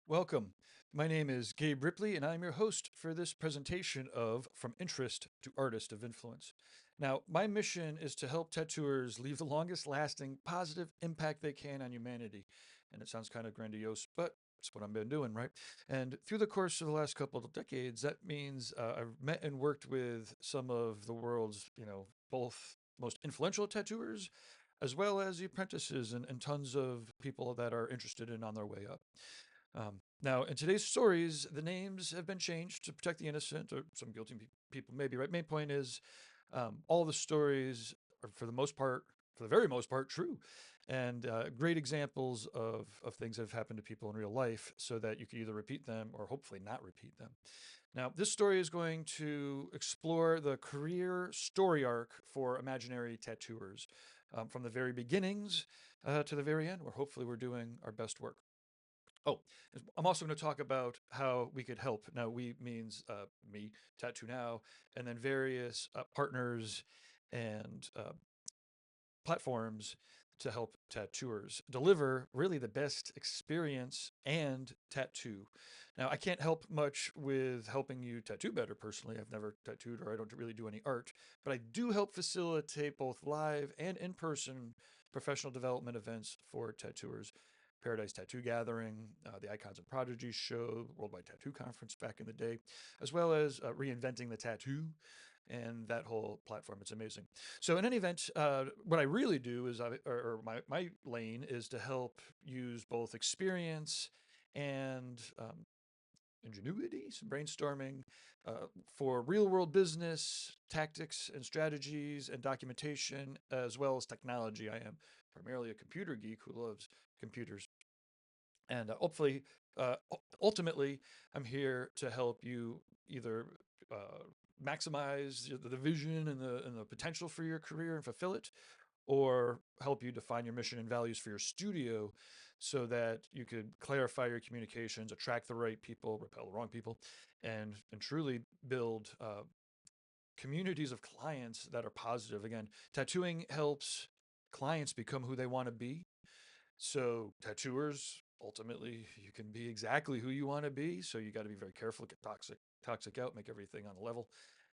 Welcome. My name is Gabe Ripley, and I'm your host for this presentation of From Interest to Artist of Influence. Now, my mission is to help tattooers leave the longest lasting positive impact they can on humanity. And it sounds kind of grandiose, but it's what I've been doing, right? And through the course of the last couple of decades, that means I've met and worked with some of the world's, both most influential tattooers as well as the apprentices and tons of people that are interested in on their way up. Now, in today's stories, the names have been changed to protect the innocent or some guilty people, maybe, right? Main point is all the stories are, for the most part, for the very most part, true. And great examples of things that have happened to people in real life so that you can either repeat them or hopefully not repeat them. Now, this story is going to explore the career story arc for imaginary tattooers from the very beginnings to the very end, where hopefully we're doing our best work. Oh, I'm also going to talk about how we could help. Now, we means me, Tattoo Now, and then various partners and platforms to help tattooers deliver really the best experience and tattoo. Now, I can't help much with helping you tattoo better personally. I've never tattooed or I don't really do any art, but I do help facilitate both live and in person professional development events for tattooers. Paradise Tattoo Gathering, the Icons and Prodigies show, Worldwide Tattoo Conference back in the day, as well as Reinventing the Tattoo and that whole platform. It's amazing. So in any event, what I really do is, or my lane is to help use both experience and ingenuity, some brainstorming for real world business, tactics and strategies and documentation, as well as technology. I am primarily a computer geek who loves computers. And hopefully, ultimately, I'm here to help you either maximize the vision and the potential for your career and fulfill it, or help you define your mission and values for your studio so that you could clarify your communications, attract the right people, repel the wrong people, and truly build communities of clients that are positive. Again, tattooing helps clients become who they want to be, so tattooers, ultimately, you can be exactly who you want to be. So you got to be very careful, get toxic out, make everything on a level,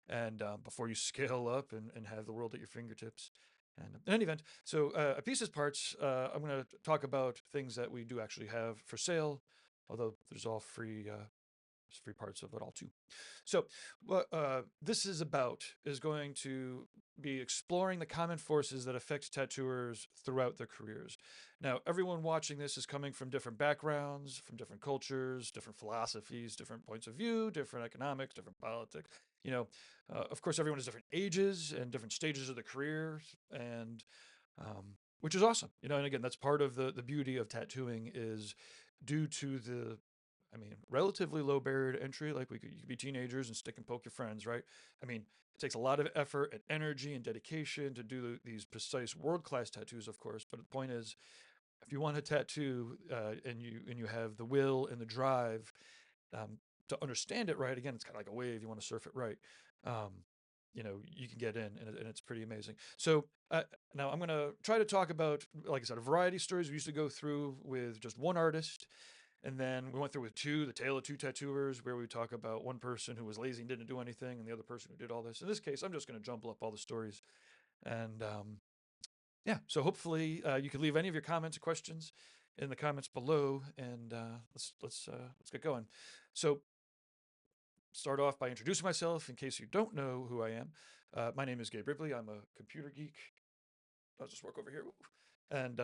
and before you scale up and have the world at your fingertips. And in any event, so at Pieces Parts, I'm going to talk about things that we do actually have for sale, although there's all free. There's free parts of it all too. So, what this is about is going to be exploring the common forces that affect tattooers throughout their careers. Now, everyone watching this is coming from different backgrounds, from different cultures, different philosophies, different points of view, different economics, different politics. Of course, everyone has different ages and different stages of the career, and which is awesome. And again, that's part of the beauty of tattooing is due to the relatively low barrier to entry. Like you could be teenagers and stick and poke your friends, right? It takes a lot of effort and energy and dedication to do these precise world-class tattoos, of course. But the point is, if you want a tattoo and you have the will and the drive to understand it right, again, it's kind of like a wave. You want to surf it right. Um, you can get in, and it's pretty amazing. So now I'm going to try to talk about, like I said, a variety of stories we used to go through with just one artist, and then we went through with two, the tale of two tattooers, where we talk about one person who was lazy and didn't do anything, and the other person who did all this. In this case, I'm just going to jumble up all the stories, and yeah. So hopefully, you can leave any of your comments or questions in the comments below, and let's get going. So, start off by introducing myself in case you don't know who I am. My name is Gabe Ripley. I'm a computer geek. I'll just work over here, and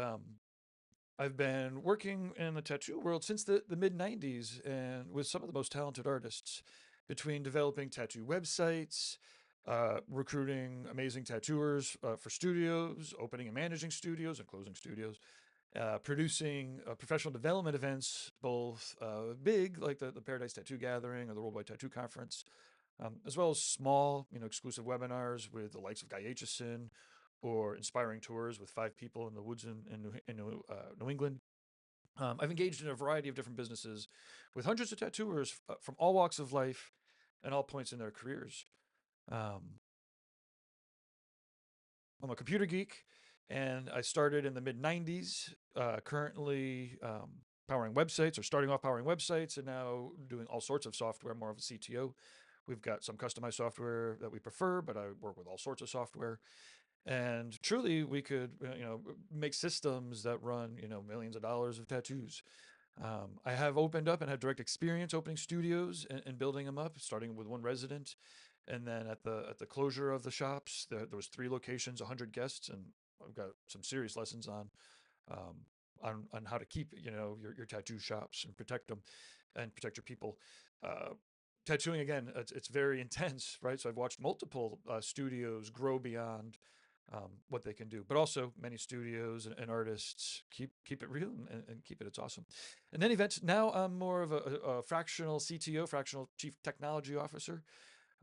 I've been working in the tattoo world since the mid 90s and with some of the most talented artists between developing tattoo websites, recruiting amazing tattooers for studios, opening and managing studios and closing studios, producing professional development events, both big, like the Paradise Tattoo Gathering or the Worldwide Tattoo Conference, as well as small, exclusive webinars with the likes of Guy Aitchison or inspiring tours with 5 people in the woods in New England. I've engaged in a variety of different businesses with hundreds of tattooers from all walks of life and all points in their careers. Um, I'm a computer geek, and I started in the mid 90s. Currently, powering websites or starting off powering websites and now doing all sorts of software, more of a CTO. We've got some customized software that we prefer, but I work with all sorts of software. And truly, we could, make systems that run, millions of dollars of tattoos. I have opened up and had direct experience opening studios and building them up, starting with one resident, and then at the closure of the shops, there was 3 locations, 100 guests, and I've got some serious lessons um, on how to keep your tattoo shops and protect them and protect your people. Uh, Tattooing again, it's very intense, right? So I've watched multiple studios grow beyond what they can do, but also many studios and artists keep it real and keep it. It's awesome. In any event, now I'm more of a fractional CTO, fractional chief technology officer.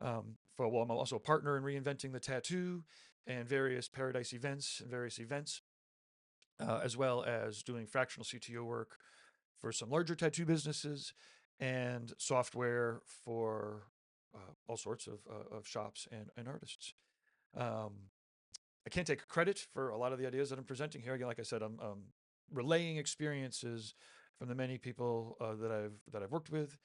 Well, I'm also a partner in reinventing the tattoo and various paradise events and various events, as well as doing fractional CTO work for some larger tattoo businesses and software for all sorts of shops and artists. Um, I can't take credit for a lot of the ideas that I'm presenting here. Again, like I said, I'm relaying experiences from the many people that I've worked with.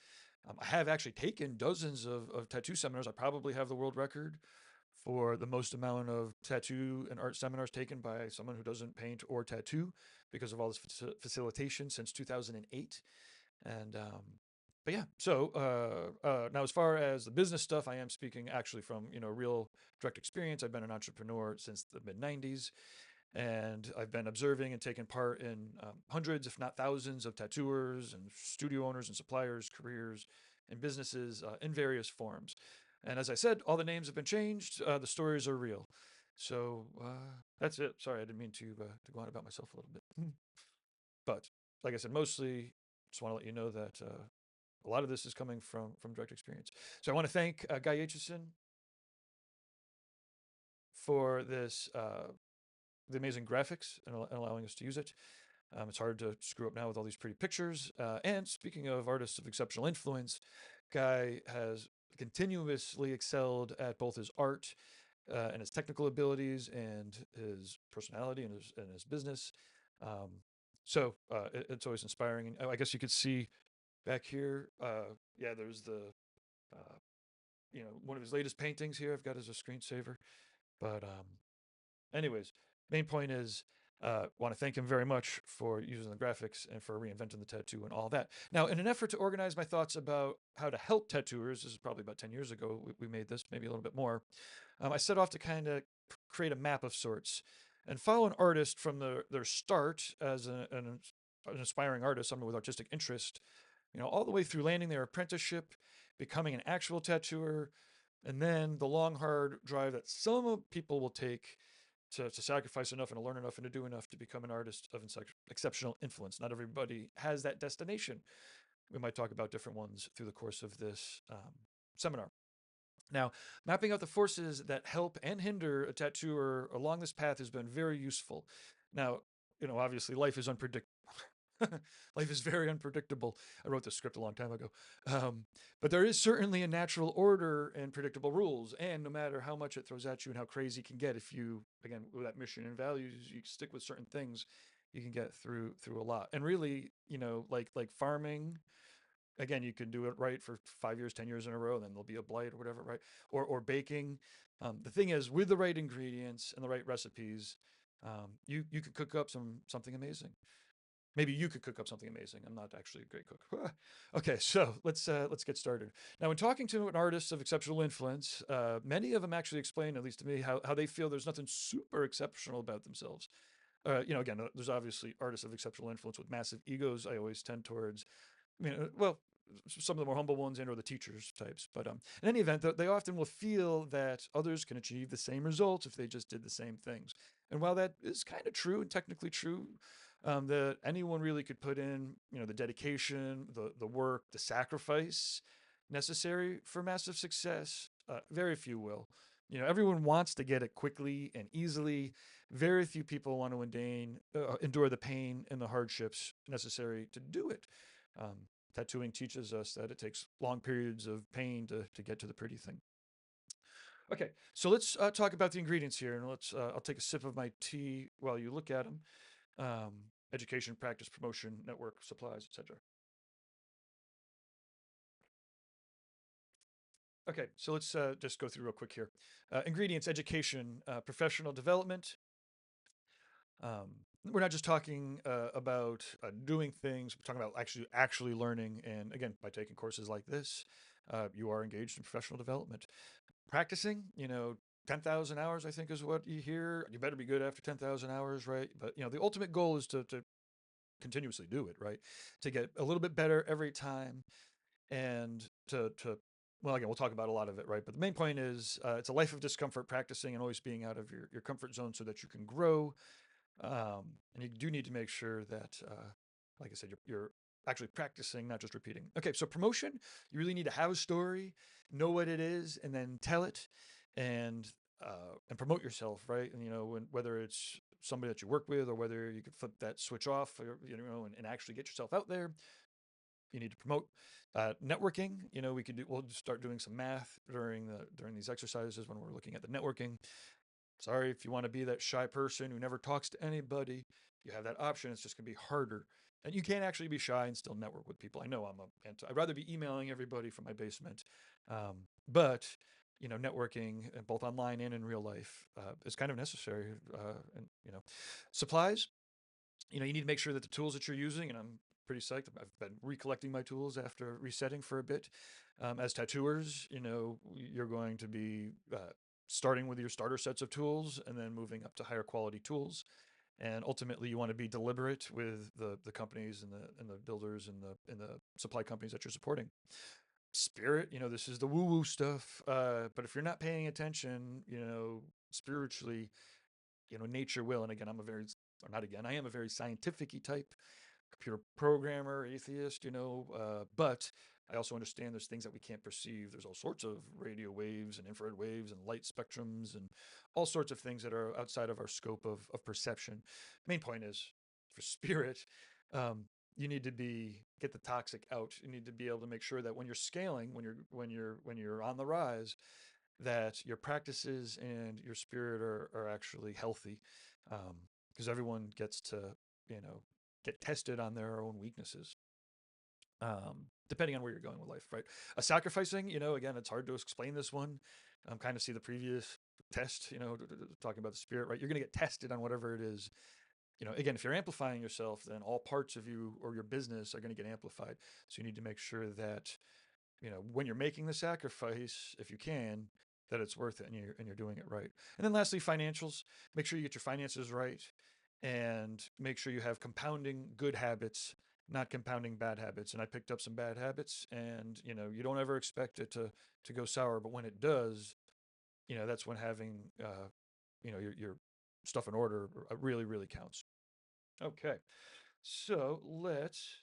I have actually taken dozens of tattoo seminars. I probably have the world record for the most amount of tattoo and art seminars taken by someone who doesn't paint or tattoo because of all this facilitation since 2008. And but yeah, so now as far as the business stuff, I am speaking actually from real direct experience. I've been an entrepreneur since the mid '90s, and I've been observing and taking part in hundreds, if not thousands, of tattooers and studio owners and suppliers, careers, and businesses in various forms. And as I said, all the names have been changed. The stories are real. So that's it. Sorry, I didn't mean to go on about myself a little bit. But like I said, mostly just want to let you know that a lot of this is coming from direct experience. So I want to thank Guy Aitchison for this the amazing graphics and allowing us to use it. It's hard to screw up now with all these pretty pictures. And speaking of artists of exceptional influence, Guy has continuously excelled at both his art and his technical abilities and his personality and his business. It's always inspiring. And I guess you could see back here, yeah, there's uh, one of his latest paintings here I've got as a screensaver. But anyways, main point is, want to thank him very much for using the graphics and for reinventing the tattoo and all that. Now, in an effort to organize my thoughts about how to help tattooers, this is probably about 10 years ago, we made this, maybe a little bit more. I set off to kind of create a map of sorts and follow an artist from their start as an aspiring artist, someone with artistic interest, all the way through landing their apprenticeship, becoming an actual tattooer, and then the long, hard drive that some people will take to sacrifice enough and to learn enough and to do enough to become an artist of exceptional influence. Not everybody has that destination. We might talk about different ones through the course of this seminar. Now, mapping out the forces that help and hinder a tattooer along this path has been very useful. Now, obviously life is unpredictable. Life is very unpredictable. I wrote this script a long time ago. But there is certainly a natural order and predictable rules. And no matter how much it throws at you and how crazy it can get, if you, again, with that mission and values, you stick with certain things, you can get through a lot. And really, like farming, again, you can do it right for 5 years, 10 years in a row, then there'll be a blight or whatever, right? Or baking. The thing is, with the right ingredients and the right recipes, you could cook up something amazing. Maybe you could cook up something amazing. I'm not actually a great cook. Okay, so let's get started. Now, when talking to an artist of exceptional influence, many of them actually explain, at least to me, how they feel there's nothing super exceptional about themselves. Again, there's obviously artists of exceptional influence with massive egos. I always tend towards, well, some of the more humble ones and or the teachers types. But in any event, they often will feel that others can achieve the same results if they just did the same things. And while that is kind of true and technically true, that anyone really could put in, the dedication, the work, the sacrifice necessary for massive success, very few will. Everyone wants to get it quickly and easily. Very few people want to endure the pain and the hardships necessary to do it. Tattooing teaches us that it takes long periods of pain to get to the pretty thing. Okay, so let's talk about the ingredients here, and I'll take a sip of my tea while you look at them. education, practice, promotion, network, supplies, etc. Okay, so let's just go through real quick here. Ingredients, education, professional development. We're not just talking about doing things. We're talking about actually learning. And again, by taking courses like this, you are engaged in professional development. Practicing, 10,000 hours, I think is what you hear. You better be good after 10,000 hours, right? But, the ultimate goal is to continuously do it, right? To get a little bit better every time and well, again, we'll talk about a lot of it, right? But the main point is it's a life of discomfort, practicing and always being out of your comfort zone so that you can grow. And you do need to make sure that, like I said, you're actually practicing, not just repeating. Okay, so promotion, you really need to have a story, know what it is, and then tell it, and and promote yourself, right? And whether it's somebody that you work with or whether you could flip that switch off, or, and actually get yourself out there, you need to promote networking. We'll just start doing some math during these exercises when we're looking at the networking. Sorry, if you want to be that shy person who never talks to anybody, you have that option. It's just going to be harder. And you can't actually be shy and still network with people. I know I'd rather be emailing everybody from my basement. But, networking both online and in real life is kind of necessary. And, supplies, you need to make sure that the tools that you're using, and I'm pretty psyched. I've been recollecting my tools after resetting for a bit. As tattooers, you're going to be starting with your starter sets of tools and then moving up to higher quality tools. And ultimately, you want to be deliberate with the companies and the builders and the supply companies that you're supporting. Spirit, this is the woo woo stuff. But if you're not paying attention, spiritually, nature will. And again, I am a very scientific type computer programmer, atheist, but I also understand there's things that we can't perceive. There's all sorts of radio waves and infrared waves and light spectrums and all sorts of things that are outside of our scope of perception. Main point is for spirit, you need to get the toxic out. You need to be able to make sure that when you're scaling, when you're on the rise, that your practices and your spirit are actually healthy, because everyone gets to you know get tested on their own weaknesses, depending on where you're going with life, right? Sacrificing, again, it's hard to explain this one. Kind of see the previous test, talking about the spirit, right? You're going to get tested on whatever it is. Again, if you're amplifying yourself, then all parts of you or your business are going to get amplified. So you need to make sure that when you're making the sacrifice, if you can, that it's worth it, and you're doing it right. And then lastly, financials. Make sure you get your finances right, and make sure you have compounding good habits, not compounding bad habits. And I picked up some bad habits, and you don't ever expect it to go sour, but when it does, that's when having your stuff in order really really counts. Okay, so let's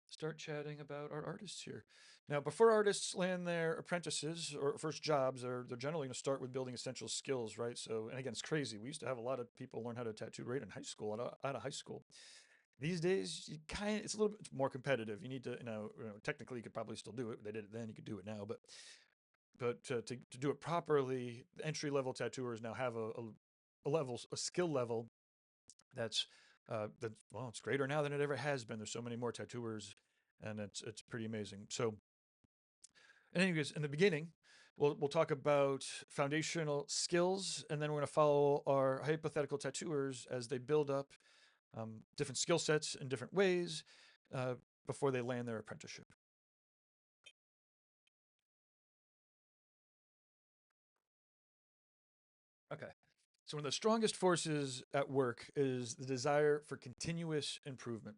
start chatting about our artists here. Now, before artists land their apprentices or first jobs, they're generally going to start with building essential skills, right? So, and again, it's crazy. We used to have a lot of people learn how to tattoo right in high school, out of high school. These days, it's a little bit more competitive. You need to, technically, you could probably still do it. They did it then. You could do it now, but to do it properly, entry level tattooers now have a skill level that's well, it's greater now than it ever has been. There's so many more tattooers, and it's pretty amazing. So, and anyways, in the beginning, we'll talk about foundational skills, and then we're going to follow our hypothetical tattooers as they build up different skill sets in different ways uh, before they land their apprenticeship. Okay. So one of the strongest forces at work is the desire for continuous improvement.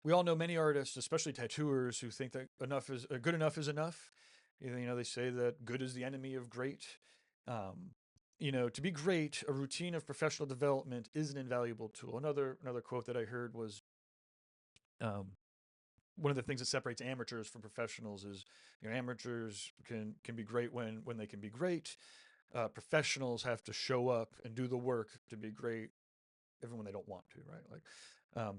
We all know many artists, especially tattooers, who think that good enough is enough. They say that good is the enemy of great. Um, to be great, a routine of professional development is an invaluable tool. Another quote that I heard was, um, one of the things that separates amateurs from professionals is, amateurs can be great when they can be great. Professionals have to show up and do the work to be great, even when they don't want to, right? Um,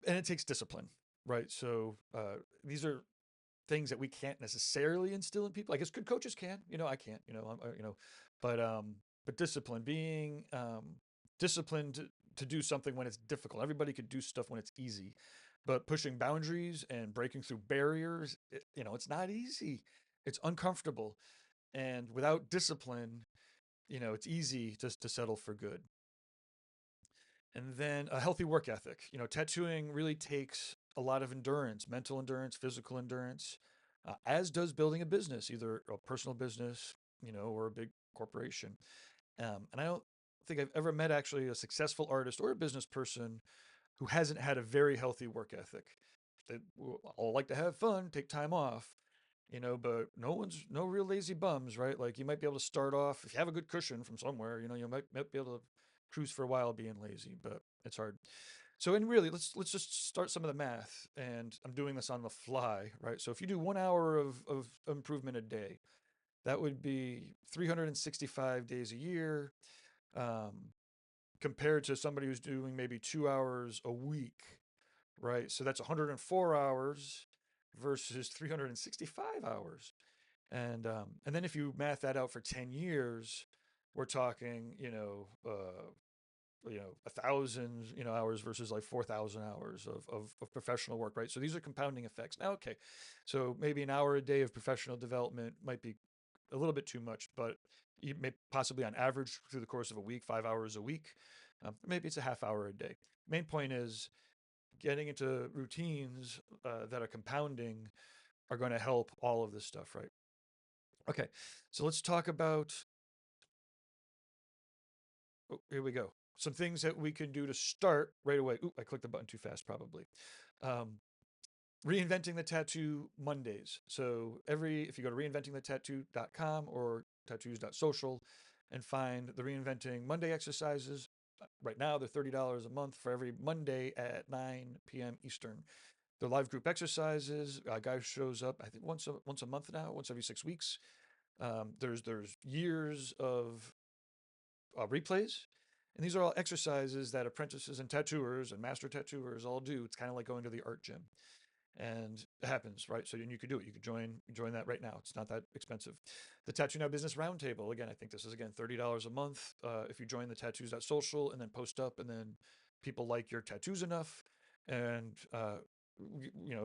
and it takes discipline, right? So these are things that we can't necessarily instill in people. I guess good coaches can. I can't. But discipline, being discipline to do something when it's difficult. Everybody could do stuff when it's easy, but pushing boundaries and breaking through barriers, it's not easy. It's uncomfortable. And without discipline, it's easy just to settle for good. And then a healthy work ethic. Tattooing really takes a lot of endurance, mental endurance, physical endurance, as does building a business, either a personal business, or a big corporation. And I don't think I've ever met actually a successful artist or a business person who hasn't had a very healthy work ethic. They all like to have fun, take time off, but no real lazy bums, right? Like you might be able to start off if you have a good cushion from somewhere, you might be able to cruise for a while being lazy, but it's hard. So, and really, let's just start some of the math. And I'm doing this on the fly, right? So if you do 1 hour of improvement a day, that would be 365 days a year. Um, Compared to somebody who's doing maybe 2 hours a week, right? So that's 104 hours versus 365 hours. And then if you math that out for 10 years, we're talking, 1,000, hours versus like 4,000 hours of professional work, right? So these are compounding effects. Now, okay, so maybe an hour a day of professional development might be a little bit too much, but you may possibly on average through the course of a week, 5 hours a week, maybe it's a half hour a day. Main point is getting into routines that are compounding are going to help all of this stuff, right? Okay, so let's talk about, oh, here we go. Some things that we can do to start right away. Ooh, I clicked the button too fast, probably. Um, Reinventing the Tattoo Mondays. So if you go to reinventingthetattoo.com or tattoos.social and find the Reinventing Monday exercises, right now they're $30 a month for every Monday at 9 p.m. Eastern. They're live group exercises. A guy shows up, I think once a month now, once every 6 weeks. There's years of replays, and these are all exercises that apprentices and tattooers and master tattooers all do. It's kind of like going to the art gym, and it happens, right? So you could do it. You could join that right now. It's not that expensive. The Tattoo Now Business Roundtable. Again, I think this is again $30 a month if you join the tattoos.social and then post up, and then people like your tattoos enough, and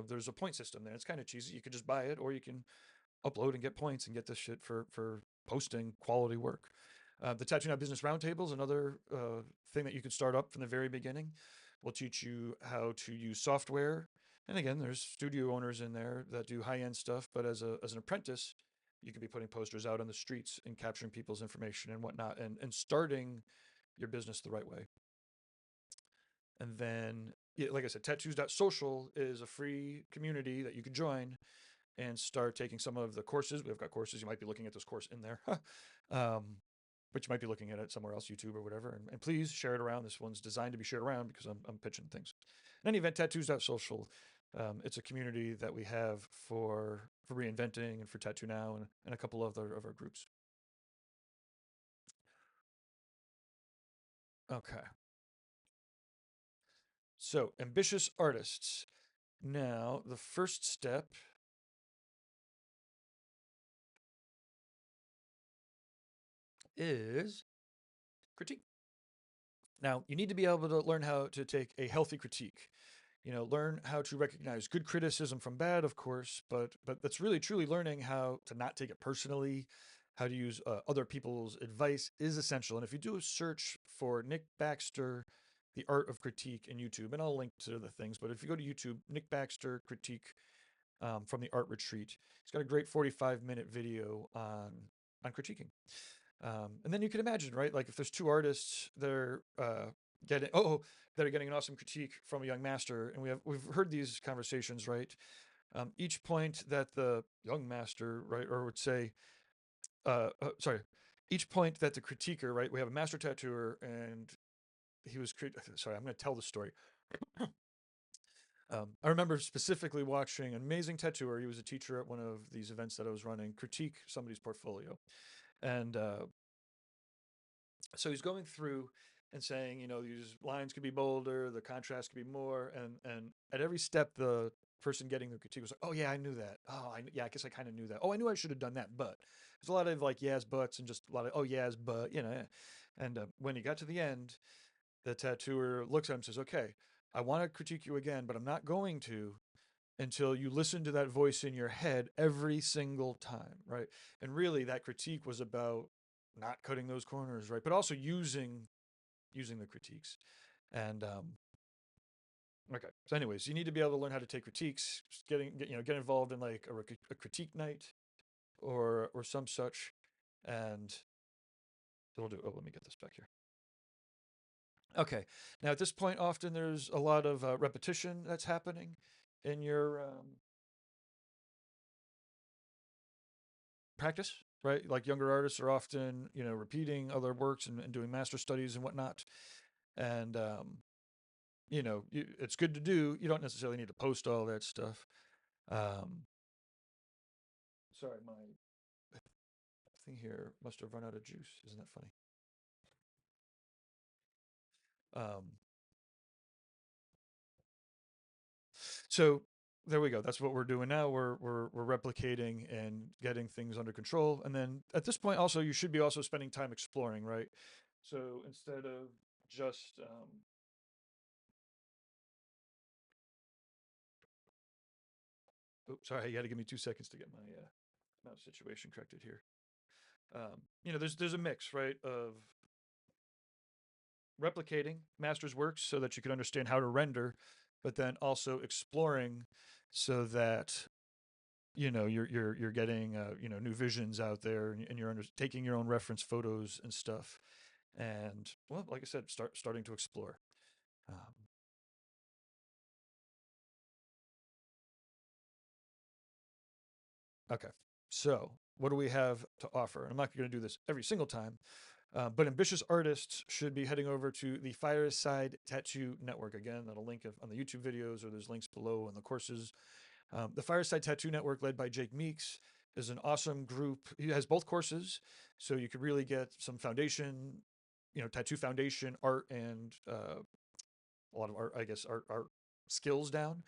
there's a point system there. It's kind of cheesy. You could just buy it, or you can upload and get points and get this shit for posting quality work. The Tattoo Now Business Roundtable is another thing that you could start up from the very beginning. We'll teach you how to use software. And again, there's studio owners in there that do high-end stuff, but as an apprentice, you could be putting posters out on the streets and capturing people's information and whatnot, and starting your business the right way. And then, yeah, like I said, tattoos.social is a free community that you could join and start taking some of the courses. We've got courses. You might be looking at this course in there. But you might be looking at it somewhere else, YouTube or whatever. And please share it around. This one's designed to be shared around because I'm pitching things. In any event, tattoos.social, it's a community that we have for reinventing and for Tattoo Now and a couple other of our groups. Okay. So ambitious artists. Now, the first step is critique. Now, you need to be able to learn how to take a healthy critique. Learn how to recognize good criticism from bad, of course, but that's really truly learning how to not take it personally, how to use other people's advice is essential. And if you do a search for Nick Baxter, The Art of Critique in YouTube, and I'll link to the things, but if you go to YouTube, Nick Baxter critique from the Art Retreat, he's got a great 45-minute video on critiquing. And then you can imagine, right? Like if there's two artists, they're that are getting an awesome critique from a young master, and we've heard these conversations, right? Each point that the young master, right, or would say, sorry, each point that the critiquer, right? We have a master tattooer, and he was sorry, I'm going to tell the story. I remember specifically watching an amazing tattooer. He was a teacher at one of these events that I was running, critique somebody's portfolio, and so he's going through and saying, these lines could be bolder, the contrast could be more, and at every step, the person getting the critique was like, "Oh yeah, I knew that. Oh, yeah, I guess I kind of knew that. Oh, I knew I should have done that, but." There's a lot of like yes, buts, and just a lot of oh yes, but And when he got to the end, the tattooer looks at him and says, "Okay, I want to critique you again, but I'm not going to until you listen to that voice in your head every single time, right?" And really, that critique was about not cutting those corners, right? But also using the critiques. And okay, so anyways, you need to be able to learn how to take critiques, get involved in like a critique night or some such, and it'll do. Oh, let me get this back here. Okay, now at this point, often there's a lot of repetition that's happening in your practice, right? Like younger artists are often, repeating other works and doing master studies and whatnot. And, it's good to do. You don't necessarily need to post all that stuff. Um, sorry, my thing here must have run out of juice. Isn't that funny? Um, so there we go. That's what we're doing now. We're replicating and getting things under control. And then at this point, also you should be also spending time exploring, right? So instead of just oops, sorry, you got to give me 2 seconds to get my mouse situation corrected here. There's a mix, right, of replicating master's works so that you can understand how to render, but then also exploring so that you're getting new visions out there, and you're taking your own reference photos and stuff, and well, like I said, starting to explore. Um, okay, so what do we have to offer? I'm not going to do this every single time. But ambitious artists should be heading over to the Fireside Tattoo Network. Again, that'll link on the YouTube videos, or there's links below in the courses. The Fireside Tattoo Network, led by Jake Meeks, is an awesome group. He has both courses, so you could really get some foundation, tattoo foundation art, and a lot of art, I guess, art skills down.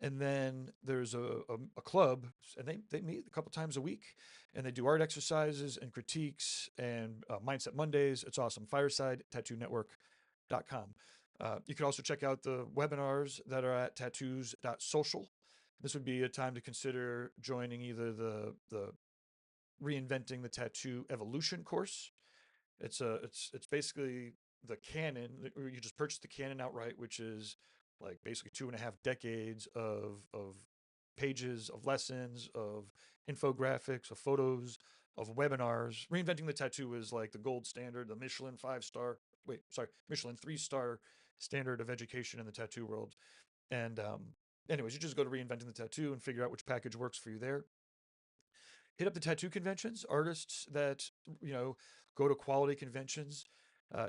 And then there's a club, and they meet a couple times a week, and they do art exercises and critiques and Mindset Mondays. It's awesome. FiresideTattooNetwork.com. You can also check out the webinars that are at tattoos.social. This would be a time to consider joining either the Reinventing the Tattoo Evolution course. It's basically the canon. You just purchase the canon outright, which is like basically 2.5 decades of pages of lessons, of infographics, of photos, of webinars. Reinventing the Tattoo is like the gold standard, the Michelin 5-star, wait, sorry, Michelin 3-star standard of education in the tattoo world. And anyways, you just go to Reinventing the Tattoo and figure out which package works for you there. Hit up the tattoo conventions, artists that, go to quality conventions,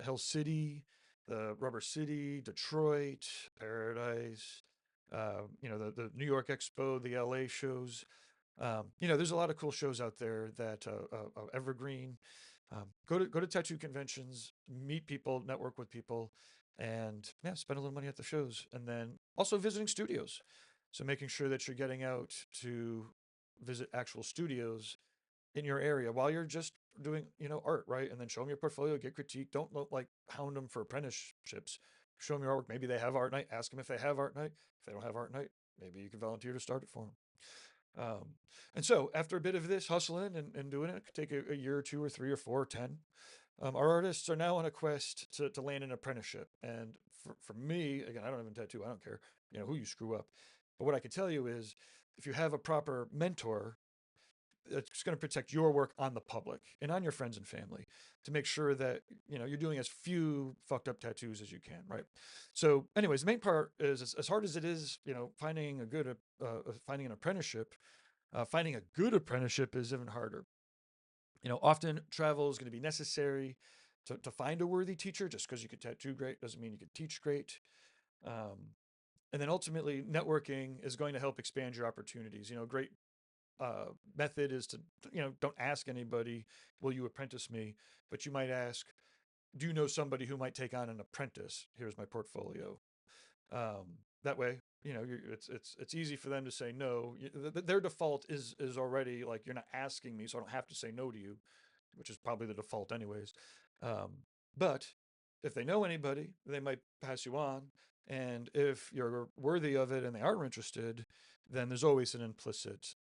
Hell City, the Rubber City, Detroit, Paradise, the New York Expo, the LA shows. There's a lot of cool shows out there that evergreen. Go to tattoo conventions, meet people, network with people, and yeah, spend a little money at the shows, and then also visiting studios. So making sure that you're getting out to visit actual studios in your area while you're just doing, art, right? And then show them your portfolio, get critique. Don't like hound them for apprenticeships. Show them your artwork. Maybe they have art night. Ask them if they have art night. If they don't have art night, maybe you can volunteer to start it for them. Um, and so after a bit of this hustling and doing it, it could take a year or two or three or four or 10. Our artists are now on a quest to land an apprenticeship. And for me, again, I don't even tattoo. I don't care, who you screw up. But what I can tell you is if you have a proper mentor, it's going to protect your work on the public and on your friends and family to make sure that you're doing as few fucked up tattoos as you can, right? So anyways, the main part is as hard as it is, finding a good finding an apprenticeship, finding a good apprenticeship is even harder. Often travel is going to be necessary to find a worthy teacher. Just because you could tattoo great doesn't mean you could teach great. And then ultimately networking is going to help expand your opportunities. Great method is to, don't ask anybody, will you apprentice me? But you might ask, do you know somebody who might take on an apprentice? Here's my portfolio. That way, it's easy for them to say no. Their default is already like, you're not asking me, so I don't have to say no to you, which is probably the default anyways. But if they know anybody, they might pass you on. And if you're worthy of it and they are interested, then there's always an implicit,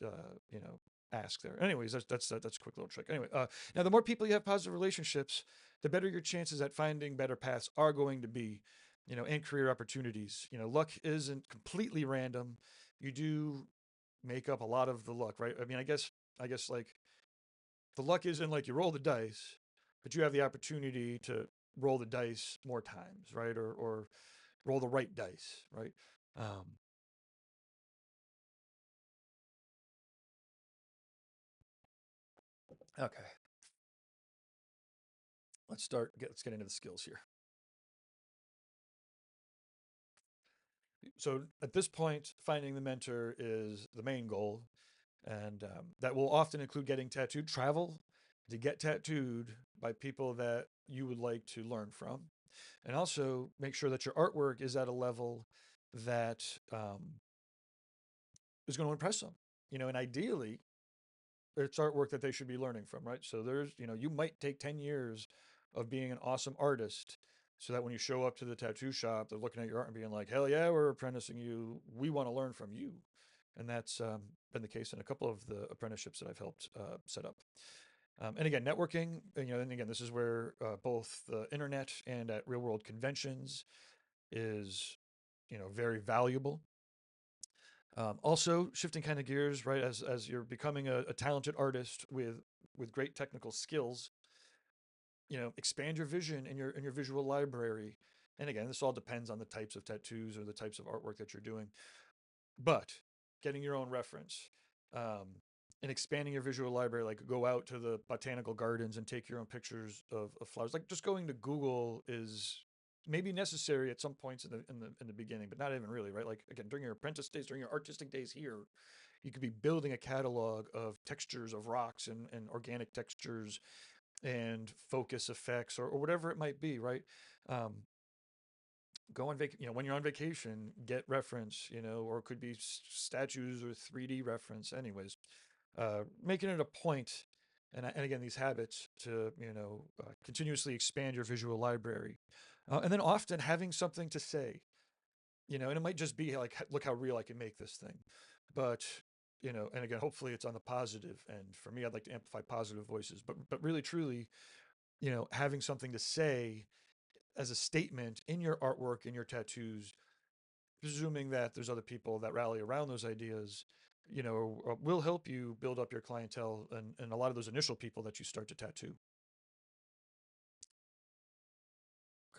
ask there. Anyways, that's a quick little trick. Anyway, now the more people you have positive relationships, the better your chances at finding better paths are going to be, and career opportunities. Luck isn't completely random. You do make up a lot of the luck, right? I mean, I guess like the luck isn't like you roll the dice, but you have the opportunity to roll the dice more times, right? Or roll the right dice, right? Um, okay, let's get into the skills here. So at this point, finding the mentor is the main goal, and that will often include getting tattooed. Travel to get tattooed by people that you would like to learn from, and also make sure that your artwork is at a level that is going to impress them. And ideally, it's artwork that they should be learning from, right? So you might take 10 years of being an awesome artist so that when you show up to the tattoo shop, they're looking at your art and being like, hell yeah, we're apprenticing you. We want to learn from you. And that's been the case in a couple of the apprenticeships that I've helped set up. And again, networking, and again, this is where both the internet and at real world conventions is, very valuable. Also, shifting kind of gears, right? As you're becoming a talented artist with great technical skills, expand your vision in your visual library. And again, this all depends on the types of tattoos or the types of artwork that you're doing. But getting your own reference, um, and expanding your visual library, like go out to the botanical gardens and take your own pictures of flowers. Like just going to Google is maybe necessary at some points in the beginning, but not even really, right? Like again, during your apprentice days, during your artistic days here, you could be building a catalog of textures of rocks and organic textures and focus effects or whatever it might be, right? Um, go on when you're on vacation, get reference, or it could be statues or 3D reference. Anyways, making it a point, and again, these habits to, continuously expand your visual library. And then often having something to say, and it might just be like, look how real I can make this thing. But, and again, hopefully it's on the positive. And for me, I'd like to amplify positive voices, but really, truly, having something to say as a statement in your artwork, in your tattoos, presuming that there's other people that rally around those ideas, will help you build up your clientele and a lot of those initial people that you start to tattoo.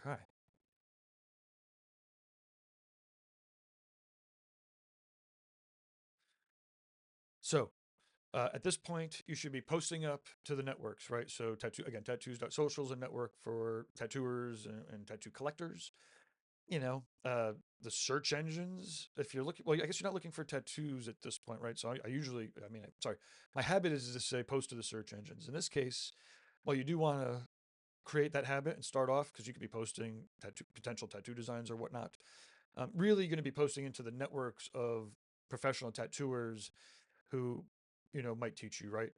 Okay. So at this point, you should be posting up to the networks, right? So tattoos.socials a network for tattooers and tattoo collectors. The search engines, if you're looking, well, I guess you're not looking for tattoos at this point, right? So I usually, sorry, my habit is to say post to the search engines. In this case, well, you do want to create that habit and start off because you could be posting potential tattoo designs or whatnot. Really going to be posting into the networks of professional tattooers who, might teach you, right?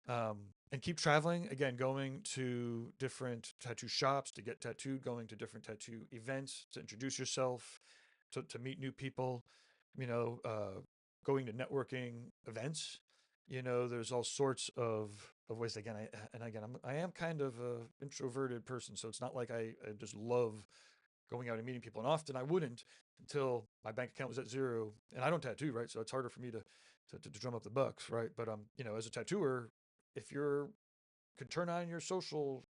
And keep traveling. Again, going to different tattoo shops to get tattooed, going to different tattoo events to introduce yourself, to meet new people, you know, uh, going to networking events. There's all sorts of ways. Again, I am kind of a introverted person, so it's not like I just love going out and meeting people. And often I wouldn't until my bank account was at zero, and I don't tattoo, right? So it's harder for me to drum up the bucks, right? But as a tattooer, if you're could turn on your social,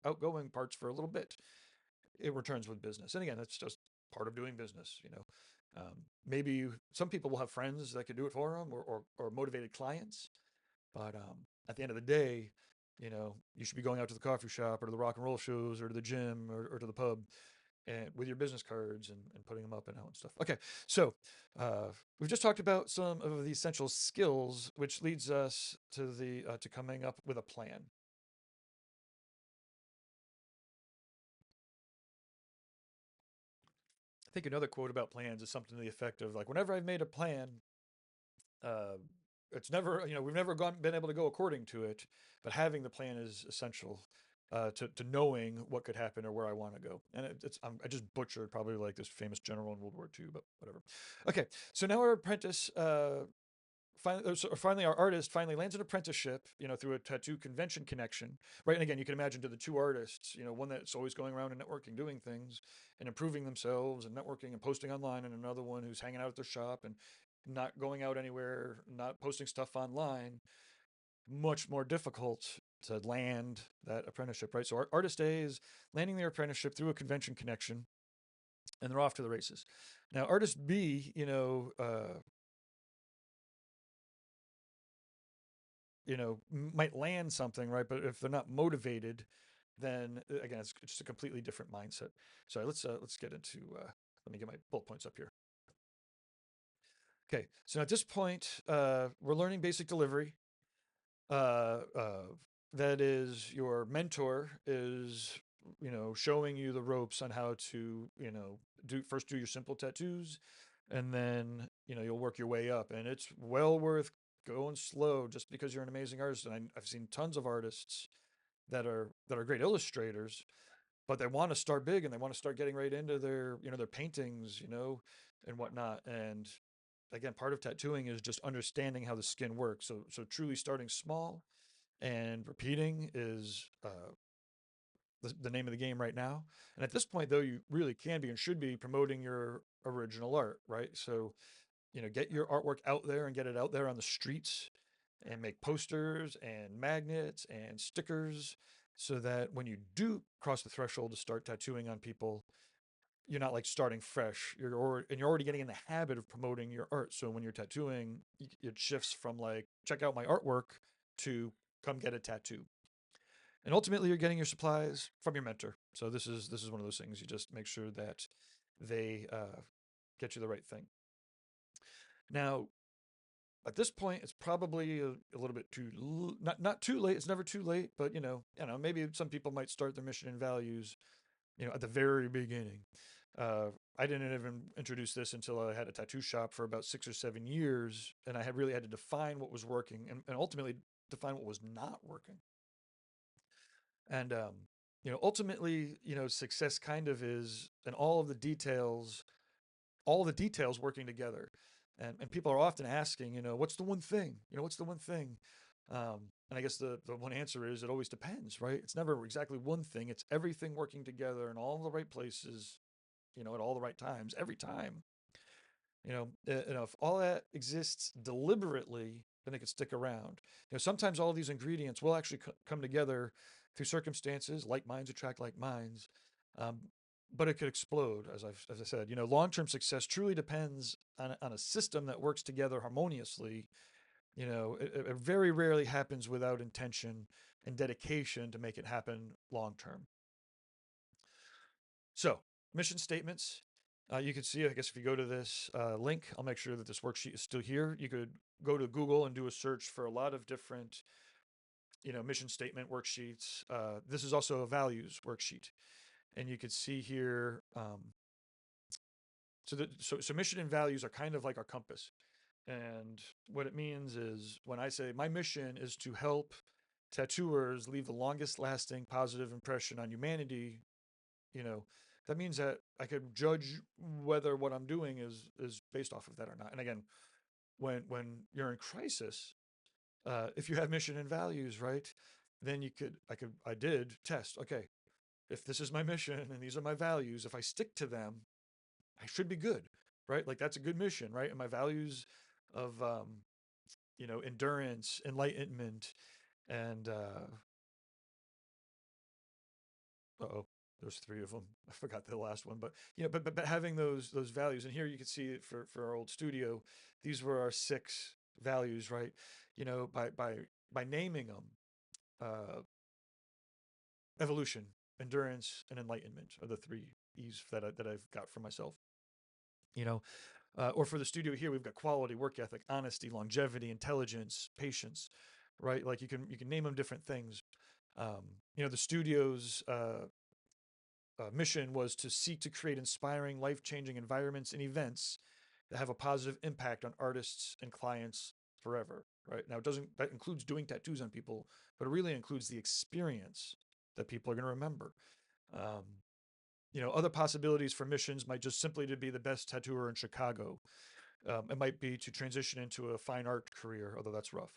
outgoing parts for a little bit, it returns with business. And again, that's just part of doing business. Maybe some people will have friends that could do it for them, or motivated clients. But at the end of the day, you should be going out to the coffee shop or to the rock and roll shows or to the gym or to the pub and with your business cards and putting them up and out and stuff. Okay, so we've just talked about some of the essential skills, which leads us to the to coming up with a plan. I think another quote about plans is something to the effect of like, whenever I've made a plan, uh, it's never, we've never been able to go according to it, but having the plan is essential to knowing what could happen or where I want to go. And I just butchered probably like this famous general in World War II, but whatever. Okay, so now our apprentice finally our artist finally lands an apprenticeship, through a tattoo convention connection, right? And again, you can imagine to the two artists, one that's always going around and networking, doing things and improving themselves and networking and posting online, and another one who's hanging out at their shop and not going out anywhere, not posting stuff online. Much more difficult to land that apprenticeship, right? So artist A is landing their apprenticeship through a convention connection, and they're off to the races. Now, artist B, might land something, right? But if they're not motivated, then again, it's just a completely different mindset. So let's get into. Let me get my bullet points up here. Okay, so at this point, we're learning basic delivery. Uh, uh, that is, your mentor is, showing you the ropes on how to, do your simple tattoos, and then, you'll work your way up, and it's well worth going slow just because you're an amazing artist. And I've seen tons of artists that are great illustrators, but they want to start big and they want to start getting right into their paintings, and whatnot. And again, part of tattooing is just understanding how the skin works. So truly starting small and repeating is the name of the game right now. And at this point, though, you really can be and should be promoting your original art, right? So, get your artwork out there and get it out there on the streets, and make posters and magnets and stickers, so that when you do cross the threshold to start tattooing on people, you're not like starting fresh. You're already getting in the habit of promoting your art. So when you're tattooing, it shifts from like, check out my artwork, to come get a tattoo. And ultimately, you're getting your supplies from your mentor. So this is one of those things. You just make sure that they get you the right thing. Now, at this point, it's probably a little bit not too late. It's never too late, but maybe some people might start their mission and values, at the very beginning. I didn't even introduce this until I had a tattoo shop for about 6 or 7 years, and I had really had to define what was working, and ultimately define what was not working. And ultimately, success kind of is in all the details working together. And people are often asking, what's the one thing? What's the one thing? And I guess the one answer is, it always depends, right? It's never exactly one thing. It's everything working together in all the right places, at all the right times, every time. If all that exists deliberately, then it could stick around. Sometimes all these ingredients will actually come together through circumstances. Like minds attract like minds. Um, but it could explode, as I said. Long-term success truly depends on a system that works together harmoniously. It very rarely happens without intention and dedication to make it happen long term. So, mission statements. You can see, I guess, if you go to this link, I'll make sure that this worksheet is still here. You could go to Google and do a search for a lot of different, mission statement worksheets. This is also a values worksheet, and you could see here. So mission and values are kind of like our compass. And what it means is, when I say my mission is to help tattooers leave the longest lasting positive impression on humanity, you know, that means that I could judge whether what I'm doing is based off of that or not. And again, when you're in crisis, if you have mission and values, right, then I did test. Okay, if this is my mission and these are my values, if I stick to them, I should be good, right? Like, that's a good mission, right? And my values of endurance, enlightenment, and oh, there's three of them. I forgot the last one, but but having those values, and here you can see it for our old studio. These were our 6 values, right? By naming them, uh, evolution, endurance, and enlightenment are the 3 E's that I've got for myself. Or for the studio here, we've got quality, work ethic, honesty, longevity, intelligence, patience, right? Like, you can name them different things. The studio's mission was to seek to create inspiring, life-changing environments and events that have a positive impact on artists and clients forever. Right now, it doesn't that includes doing tattoos on people, but it really includes the experience that people are going to remember. Um, other possibilities for missions might just simply to be the best tattooer in Chicago. It might be to transition into a fine art career, although that's rough.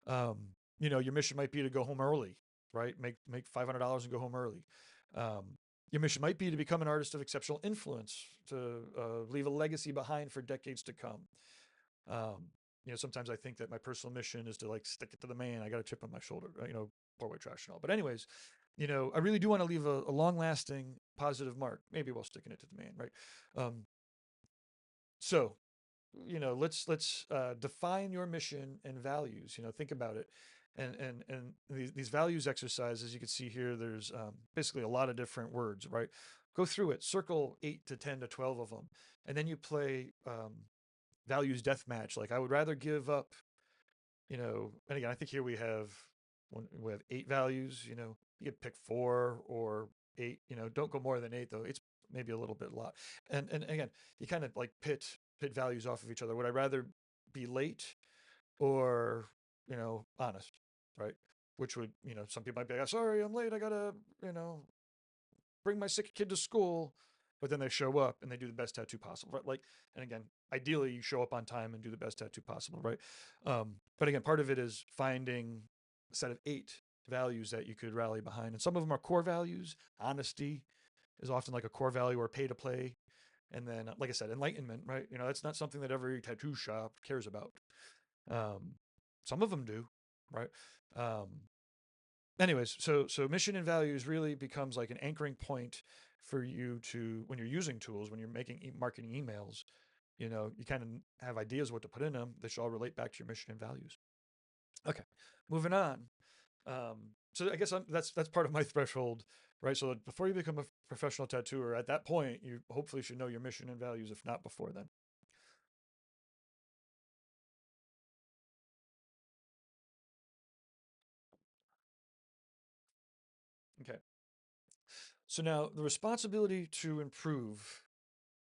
Um, your mission might be to go home early, right? Make $500 and go home early. Your mission might be to become an artist of exceptional influence, to leave a legacy behind for decades to come. Um, sometimes I think that my personal mission is to like stick it to the man. I got a chip on my shoulder, poor white trash and all. But anyways, I really do want to leave a long-lasting positive mark, maybe while sticking it to the man, right? Um, so let's define your mission and values. Think about it, and these values exercise, as you can see here, there's basically a lot of different words, right? Go through it, circle 8 to 10 to 12 of them, and then you play values deathmatch. Like I would rather give up, and again, I think here we have 8 values. You could pick 4 or 8. Don't go more than 8 though. It's maybe a little bit a lot. And again, you kind of like pit values off of each other. Would I rather be late or honest, right? Which would some people might be like, sorry, I'm late. I gotta you know bring my sick kid to school, but then they show up and they do the best tattoo possible, right? Like, and again, ideally you show up on time and do the best tattoo possible, right? But again, part of it is finding a set of 8 values that you could rally behind, and some of them are core values. Honesty is often like a core value, or pay to play. And then, like I said, enlightenment, right? That's not something that every tattoo shop cares about. Um, some of them do, right? Um, anyways, so mission and values really becomes like an anchoring point for you to, when you're using tools, when you're making marketing emails, you kind of have ideas what to put in them. They should all relate back to your mission and values. Okay, moving on. So I guess that's part of my threshold, right? So before you become a professional tattooer, at that point, you hopefully should know your mission and values, if not before then. Okay. So now the responsibility to improve,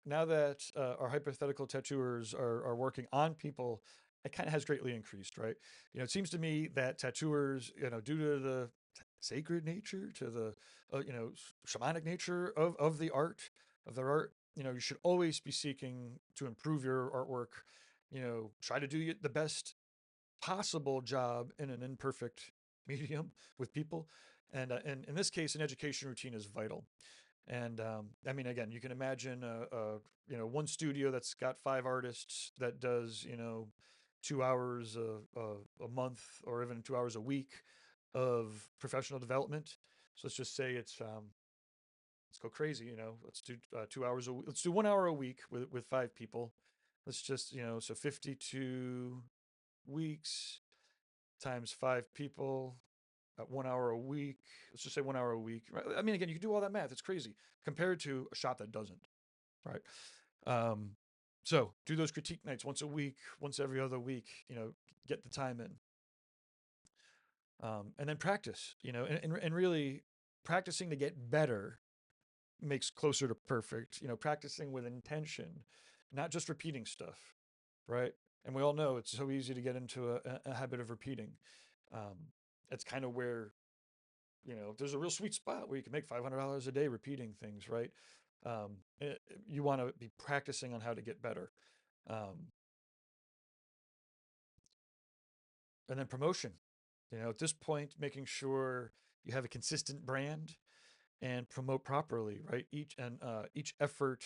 now that our hypothetical tattooers are working on people, it kind of has greatly increased, right? It seems to me that tattooers, due to the sacred nature, to the, shamanic nature of the art, of their art, you should always be seeking to improve your artwork, try to do the best possible job in an imperfect medium with people. And in this case, an education routine is vital. And I mean, again, you can imagine one studio that's got 5 artists that does 2 hours a month, or even 2 hours a week of professional development. So let's just say let's go crazy. Let's do 2 hours a week. Let's do 1 hour a week with 5 people. Let's just so 52 weeks times 5 people at 1 hour a week. Let's just say 1 hour a week. Right? I mean, again, you can do all that math. It's crazy compared to a shop that doesn't, right? Um, so do those critique nights once a week, once every other week. Get the time in, and then practice. And really practicing to get better makes closer to perfect. Practicing with intention, not just repeating stuff, right? And we all know it's so easy to get into a habit of repeating. Um, it's kind of where there's a real sweet spot where you can make $500 a day repeating things, right? Um, you want to be practicing on how to get better. Um, and then promotion, at this point, making sure you have a consistent brand and promote properly, right? Each effort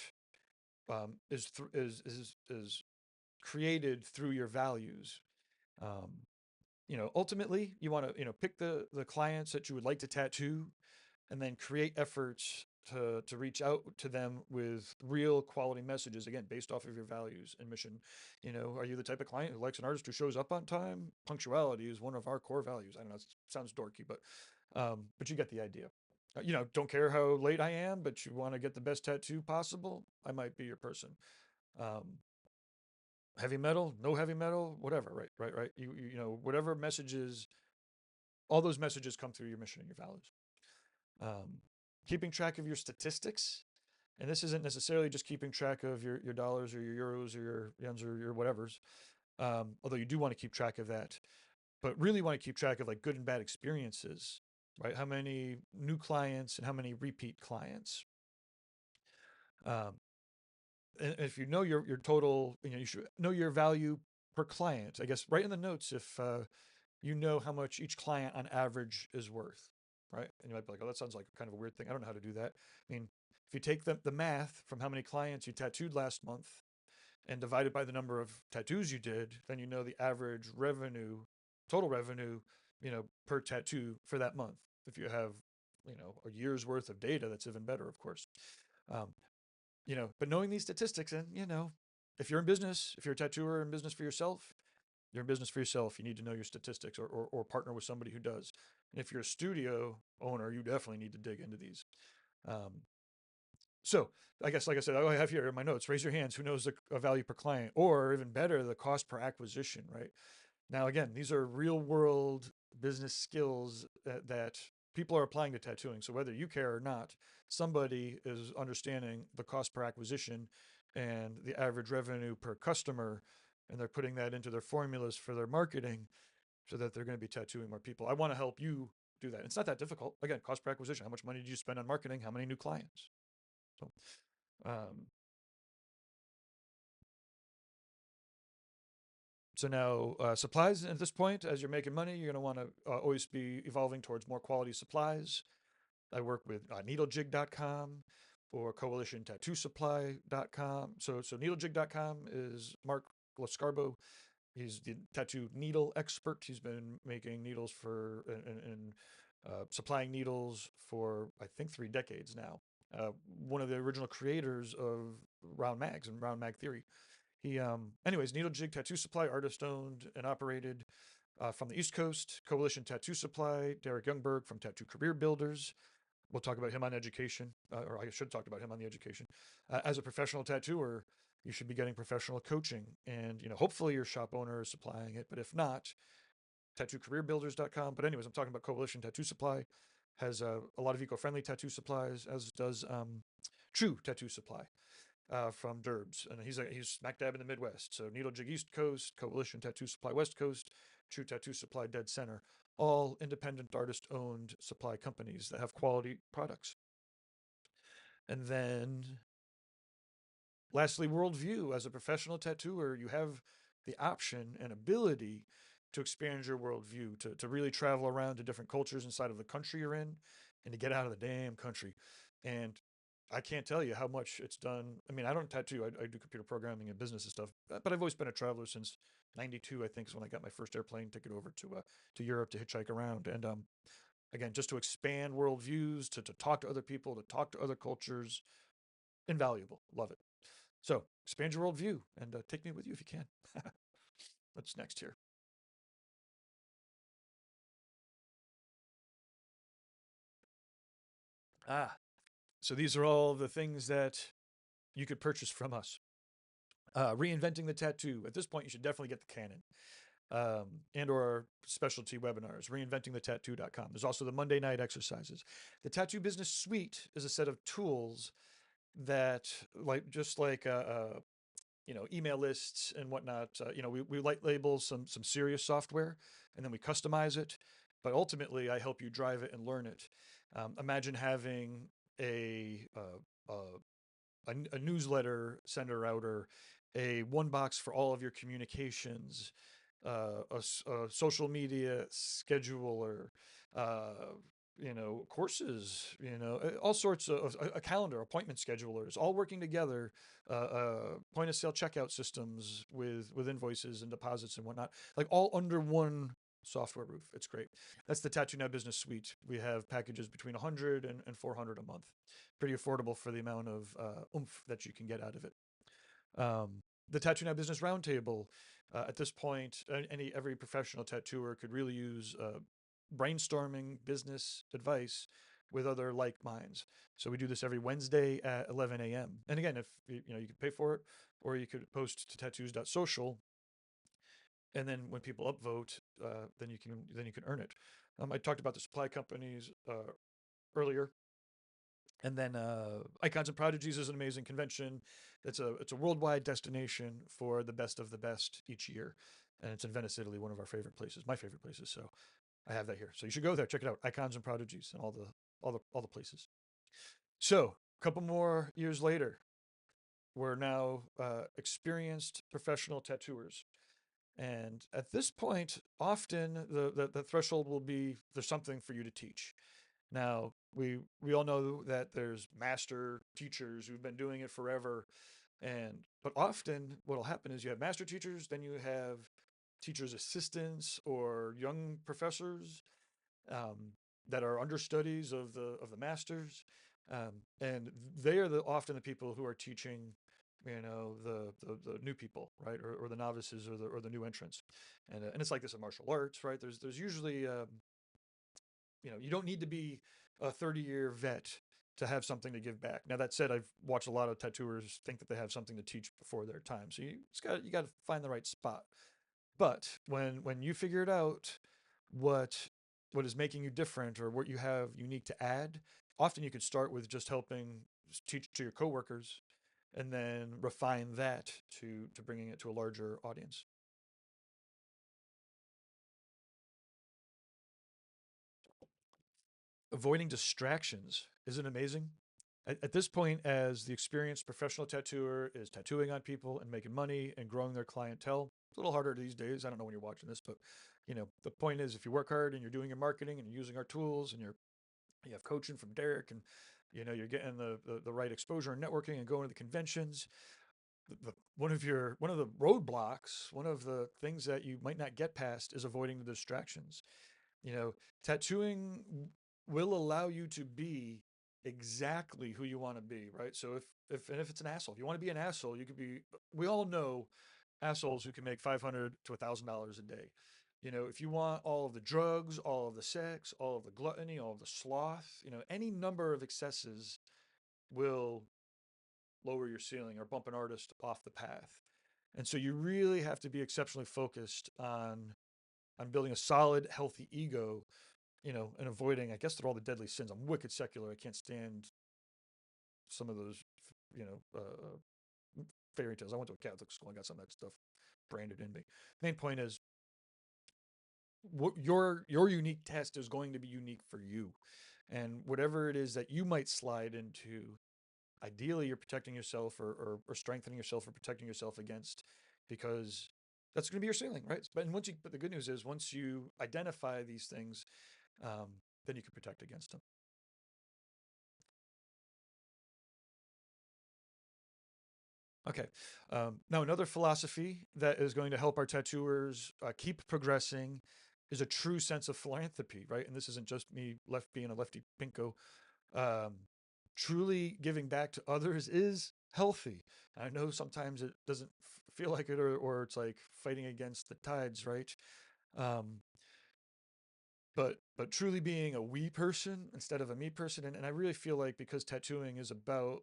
is created through your values. Um, ultimately, you want to pick the clients that you would like to tattoo, and then create efforts to reach out to them with real quality messages, again based off of your values and mission. Are you the type of client who likes an artist who shows up on time? Punctuality is one of our core values. I don't know, it sounds dorky, but you get the idea. Don't care how late I am, but you want to get the best tattoo possible, I might be your person. um, Heavy metal, no heavy metal, whatever, right. Whatever messages, all those messages come through your mission and your values. um, keeping track of your statistics, and this isn't necessarily just keeping track of your dollars or your euros or your yens or your whatevers, although you do want to keep track of that, but really want to keep track of like good and bad experiences, right? How many new clients and how many repeat clients. Um, and if you know your total, you should know your value per client. I guess write in the notes if you know how much each client on average is worth, right? And you might be like, oh, that sounds like kind of a weird thing. I don't know how to do that. I mean, if you take the math from how many clients you tattooed last month and divide it by the number of tattoos you did, then you know the average revenue, total revenue, per tattoo for that month. If you have, a year's worth of data, that's even better, of course. Um, but knowing these statistics and, if you're in business, if you're a tattooer in business for yourself, you're in business for yourself. You need to know your statistics or partner with somebody who does. And if you're a studio owner, you definitely need to dig into these. Um, so I guess, like I said, I have here in my notes, raise your hands. Who knows the value per client, or even better, the cost per acquisition, right? Now, again, these are real world business skills that people are applying to tattooing. So whether you care or not, somebody is understanding the cost per acquisition and the average revenue per customer, and they're putting that into their formulas for their marketing so that they're going to be tattooing more people. I want to help you do that. It's not that difficult. Again, cost per acquisition. How much money did you spend on marketing? How many new clients? So, um, So now supplies at this point, as you're making money, you're going to want to always be evolving towards more quality supplies. I work with needlejig.com or coalitiontattoosupply.com. So needlejig.com is Mark Lascarbo. He's the tattoo needle expert. He's been making needles for and supplying needles for I think 3 decades now. One of the original creators of round mags and round mag theory. Anyways, Needle Jig Tattoo Supply, artist owned and operated from the East Coast. Coalition Tattoo Supply, Derek Youngberg from Tattoo Career Builders. We'll talk about him on education, or I should talk about him on the education. As a professional tattooer, you should be getting professional coaching, and hopefully your shop owner is supplying it. But if not, tattoocareerbuilders.com. But anyways, I'm talking about Coalition Tattoo Supply. Has a lot of eco-friendly tattoo supplies, as does True Tattoo Supply from Derbs, and he's smack dab in the Midwest. So Needle Jig East Coast, Coalition Tattoo Supply West Coast, True Tattoo Supply Dead Center, all independent artist-owned supply companies that have quality products. And then, lastly, worldview. As a professional tattooer, you have the option and ability to expand your worldview, to really travel around to different cultures inside of the country you're in, and to get out of the damn country. And I can't tell you how much it's done. I mean, I don't tattoo. I do computer programming and business and stuff, but I've always been a traveler since '92. I think is when I got my first airplane ticket over to Europe to hitchhike around. And again, just to expand worldviews, to talk to other people, to talk to other cultures, invaluable. Love it. So expand your worldview and take me with you if you can. What's next here? Ah, so these are all the things that you could purchase from us. Reinventing the tattoo. At this point, you should definitely get the Canon. And or specialty webinars, reinventingthetattoo.com. There's also the Monday night exercises. The Tattoo Business Suite is a set of tools that, email lists and whatnot. We light label some serious software, and then we customize it. But ultimately, I help you drive it and learn it. Imagine having a newsletter sender router, a one box for all of your communications, a social media scheduler, courses, all sorts of a calendar, appointment schedulers, all working together, point of sale checkout systems with invoices and deposits and whatnot, like all under one software roof. It's great. That's the Tattoo Now Business Suite. We have packages between 100 and 400 a month. Pretty affordable for the amount of oomph that you can get out of it. The Tattoo Now Business Roundtable. At this point, every professional tattooer could really use brainstorming business advice with other like minds. So we do this every Wednesday at 11 a.m. And again, if you could pay for it, or you could post to tattoos.social, and then when people upvote, then you can earn it. I talked about the supply companies earlier. And then Icons and Prodigies is an amazing convention. It's a worldwide destination for the best of the best each year, and it's in Venice, Italy, one of our favorite places, my favorite places. So I have that here. So you should go there, check it out. Icons and Prodigies, and all the places. So a couple more years later, we're now experienced professional tattooers. And at this point, often the threshold will be there's something for you to teach. Now, we all know that there's master teachers who've been doing it forever, and but often what'll happen is you have master teachers, then you have teachers assistants or young professors um, that are understudies of the masters, and they are often the people who are teaching, the new people, right, or the novices or the new entrants, and it's like this in martial arts, right? There's usually you don't need to be a 30-year vet to have something to give back. Now that said, I've watched a lot of tattooers think that they have something to teach before their time. So you got to find the right spot. But when you figure it out, what what is making you different or what you have unique to add, often you could start with just helping teach to your coworkers, and then refine that to bringing it to a larger audience. Avoiding distractions isn't amazing. At this point, as the experienced professional tattooer is tattooing on people and making money and growing their clientele, it's a little harder these days. I don't know when you're watching this, but the point is, if you work hard and you're doing your marketing and you're using our tools and you have coaching from Derek, and you're getting the right exposure and networking and going to the conventions, one of the roadblocks, one of the things that you might not get past is avoiding the distractions. You know, tattooing will allow you to be exactly who you want to be, right? So if it's an asshole, if you want to be an asshole, you could be. We all know assholes who can make $500 to $1,000 a day. If you want all of the drugs, all of the sex, all of the gluttony, all of the sloth, any number of excesses will lower your ceiling or bump an artist off the path. And so you really have to be exceptionally focused on building a solid, healthy ego, and avoiding, I guess, they're all the deadly sins. I'm wicked secular. I can't stand some of those, you know, fairy tales. I went to a Catholic school and got some of that stuff branded in me. Main point is, what your unique test is going to be unique for you, and whatever it is that you might slide into, ideally you're protecting yourself or strengthening yourself or protecting yourself against, because that's going to be your ceiling, right? But the good news is, once you identify these things, um, then you can protect against them. Okay. Now, another philosophy that is going to help our tattooers keep progressing is a true sense of philanthropy, right? And this isn't just me left being a lefty pinko. Um, Truly giving back to others is healthy. I know sometimes it doesn't feel like it, or it's like fighting against the tides, right? Um, but truly being a we person instead of a me person, and I really feel like, because tattooing is about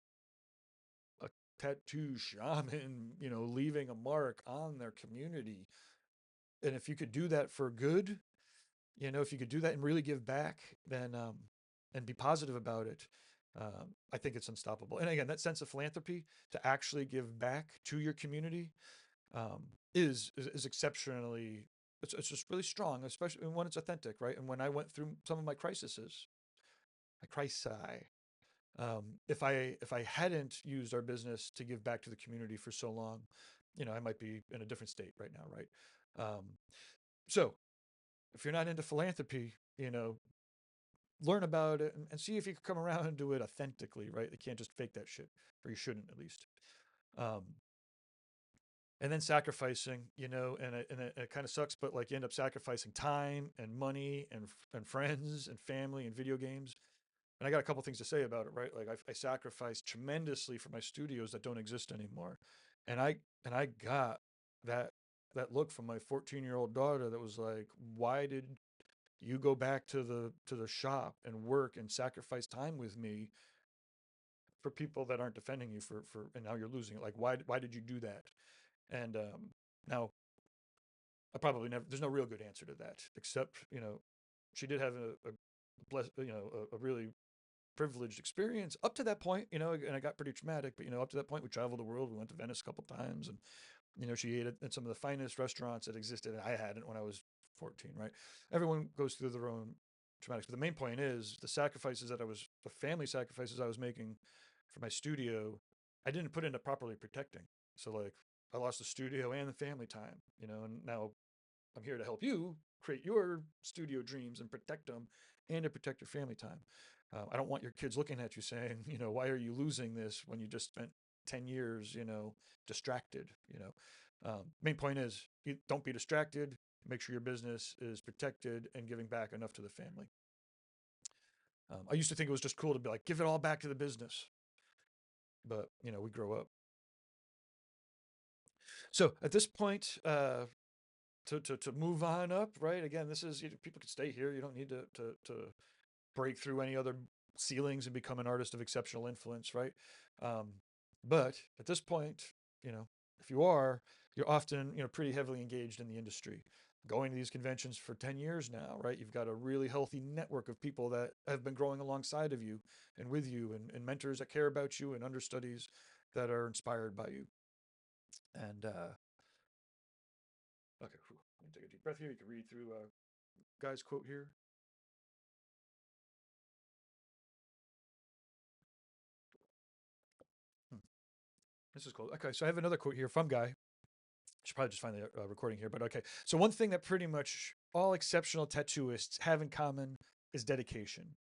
a tattoo shaman, leaving a mark on their community. And if you could do that for good, if you could do that and really give back, then and be positive about it, I think it's unstoppable. And again, that sense of philanthropy, to actually give back to your community, is exceptionally. It's just really strong, especially when it's authentic, right? And when I went through some of my crises, my crisis, if I hadn't used our business to give back to the community for so long, I might be in a different state right now, right? Um, so if you're not into philanthropy, learn about it, and see if you can come around and do it authentically, right? You can't just fake that shit, or you shouldn't, at least. Um, and then sacrificing, and it kind of sucks, but like, you end up sacrificing time and money and friends and family and video games. And I got a couple things to say about it, right? Like, I sacrificed tremendously for my studios that don't exist anymore, and I got that look from my 14-year-old daughter that was like, "Why did you go back to the shop and work and sacrifice time with me for people that aren't defending you, and now you're losing it? Like, why did you do that?" And now, I probably never. There's no real good answer to that, except, she did have a bless, a really privileged experience up to that point, and I got pretty traumatic, but up to that point, we traveled the world. We went to Venice a couple times, and she ate at some of the finest restaurants that existed. And I hadn't when I was 14, right? Everyone goes through their own traumatics, but the main point is the family sacrifices I was making for my studio, I didn't put into properly protecting. So like, I lost the studio and the family time, and now I'm here to help you create your studio dreams and protect them and to protect your family time. I don't want your kids looking at you saying, why are you losing this when you just spent 10 years, distracted, main point is you don't be distracted, make sure your business is protected and giving back enough to the family. I used to think it was just cool to be like, give it all back to the business. But, we grow up. So at this point, to move on up, right? Again, this is, people can stay here. You don't need to break through any other ceilings and become an artist of exceptional influence, right? Um, but at this point, if you are, you're often, pretty heavily engaged in the industry, going to these conventions for 10 years now, right? You've got a really healthy network of people that have been growing alongside of you and with you, and mentors that care about you, and understudies that are inspired by you. And okay, let me take a deep breath here. You can read through Guy's quote here. Hmm. This is cool. Okay, so I have another quote here from Guy. Should probably just find the recording here, but okay. So one thing that pretty much all exceptional tattooists have in common is dedication.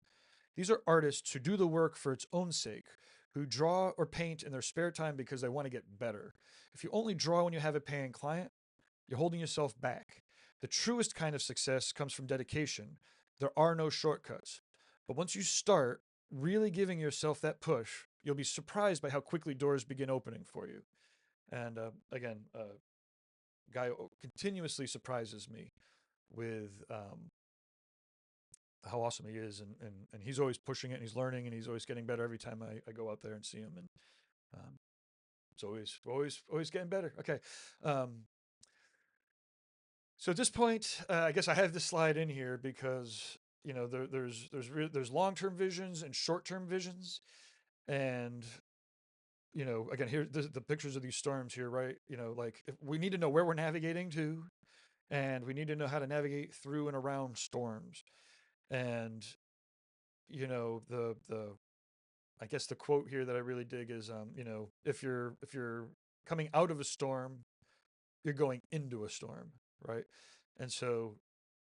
These are artists who do the work for its own sake, who draw or paint in their spare time because they want to get better. If you only draw when you have a paying client, you're holding yourself back. The truest kind of success comes from dedication. There are no shortcuts. But once you start really giving yourself that push, you'll be surprised by how quickly doors begin opening for you. And again, Guy continuously surprises me with how awesome he is, and he's always pushing it, and he's learning, and he's always getting better every time I go out there and see him, and um, it's always getting better. Okay, um, so at this point, I guess I have this slide in here because there's long term visions and short term visions, and again, here the pictures of these storms here, right? Like, we need to know where we're navigating to, and we need to know how to navigate through and around storms. And the I guess the quote here that I really dig is, if you're coming out of a storm, you're going into a storm, right? And so,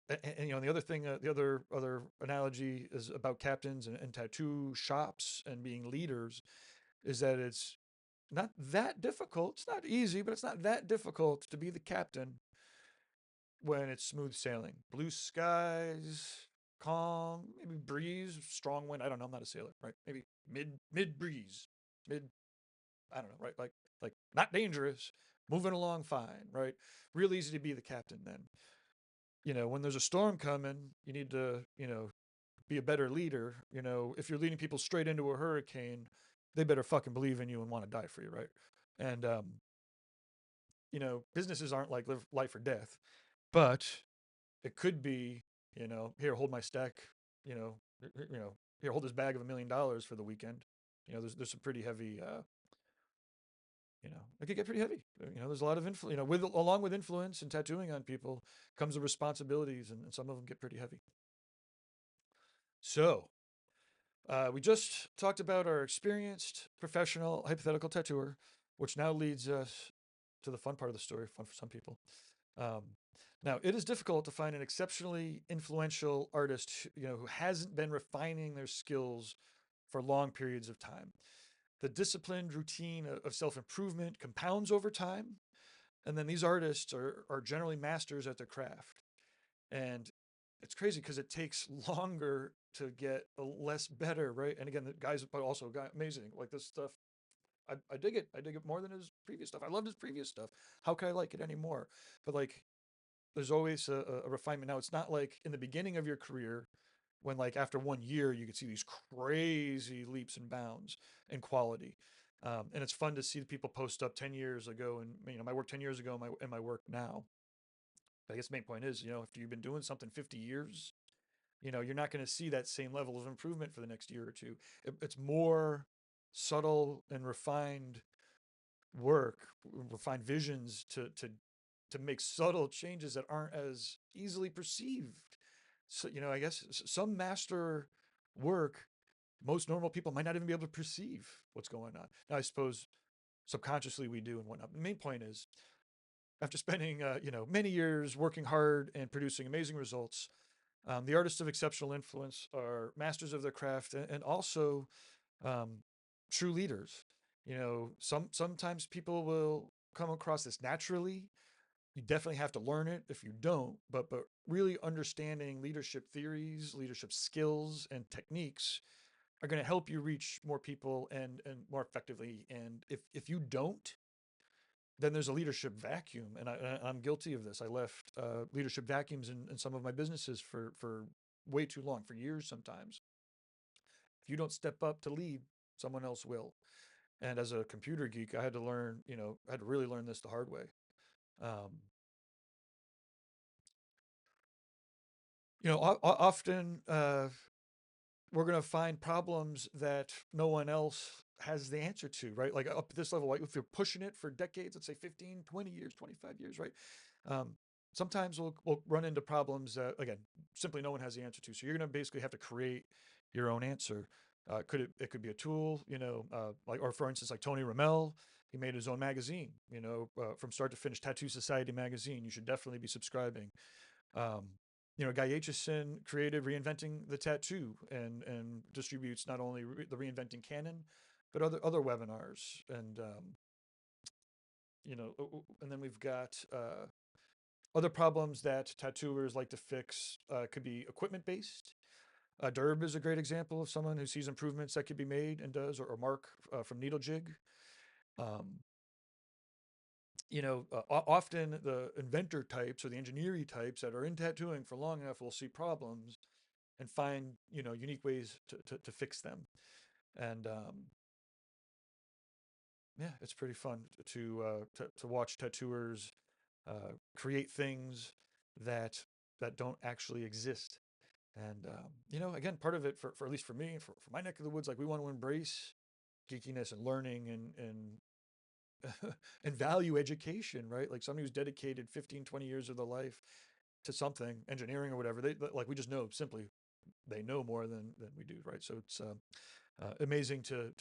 and the other thing, the other analogy is about captains and tattoo shops and being leaders, is that it's not that difficult. It's not easy, but it's not that difficult to be the captain when it's smooth sailing, blue skies, calm, maybe breeze, strong wind. I don't know. I'm not a sailor, right? Maybe mid breeze, mid. I don't know, right? Like not dangerous, moving along fine, right? Real easy to be the captain then. When there's a storm coming, you need to be a better leader. If you're leading people straight into a hurricane, they better fucking believe in you and want to die for you, right? And businesses aren't like life or death, but it could be, here, hold my stack, you know, here, hold this bag of $1 million for the weekend. There's some pretty heavy, it could get pretty heavy. There's a lot of influence, along with influence and tattooing on people comes the responsibilities, and some of them get pretty heavy. So, we just talked about our experienced professional hypothetical tattooer, which now leads us to the fun part of the story, fun for some people. Um, Now, it is difficult to find an exceptionally influential artist, who hasn't been refining their skills for long periods of time. The disciplined routine of self-improvement compounds over time, and then these artists are generally masters at their craft. And it's crazy because it takes longer to get less better, right? And again, the guys also got amazing. Like, this stuff, I dig it. I dig it more than his previous stuff. I loved his previous stuff. How can I like it anymore? But like, there's always a refinement. Now, it's not like in the beginning of your career when, like, after 1 year you could see these crazy leaps and bounds in quality. And it's fun to see the people post up 10 years ago, and my work 10 years ago, and my work now. But I guess the main point is, after you've been doing something 50 years, You're not going to see that same level of improvement for the next year or two. It's more subtle and refined work, refined visions to make subtle changes that aren't as easily perceived. So, I guess some master work, most normal people might not even be able to perceive what's going on. Now, I suppose subconsciously we do and whatnot. The main point is, after spending many years working hard and producing amazing results, the artists of exceptional influence are masters of their craft and also um, true leaders. Sometimes people will come across this naturally. You definitely have to learn it if you don't, but really understanding leadership theories, leadership skills, and techniques are going to help you reach more people and more effectively. And if you don't, then there's a leadership vacuum, and I'm guilty of this. I left leadership vacuums in some of my businesses for way too long, for years sometimes. If you don't step up to lead, someone else will. And as a computer geek, I had to learn, I had to really learn this the hard way. Um, Often we're going to find problems that no one else has the answer to, right? Like up at this level, like if you're pushing it for decades, let's say 15, 20 years, 25 years, right? Um, Sometimes we'll run into problems that, again, simply no one has the answer to. So you're going to basically have to create your own answer. It could be a tool, like, or for instance, like Tony Rommel, he made his own magazine, from start to finish, Tattoo Society magazine. You should definitely be subscribing. Um, Guy Aitchison created Reinventing the Tattoo and distributes not only the Reinventing Canon, but other webinars. And then we've got other problems that tattooers like to fix. Could be equipment based. Derb is a great example of someone who sees improvements that could be made and does, or Mark from Needle Jig. Um, Often the inventor types or the engineering types that are in tattooing for long enough will see problems and find unique ways to fix them. And yeah, it's pretty fun to watch tattooers create things that don't actually exist. And again, part of it for at least for me, for my neck of the woods, like we want to embrace geekiness and learning and value education, right? Like somebody who's dedicated 15, 20 years of their life to something, engineering or whatever, they like, we just know simply they know more than we do, right? So it's amazing to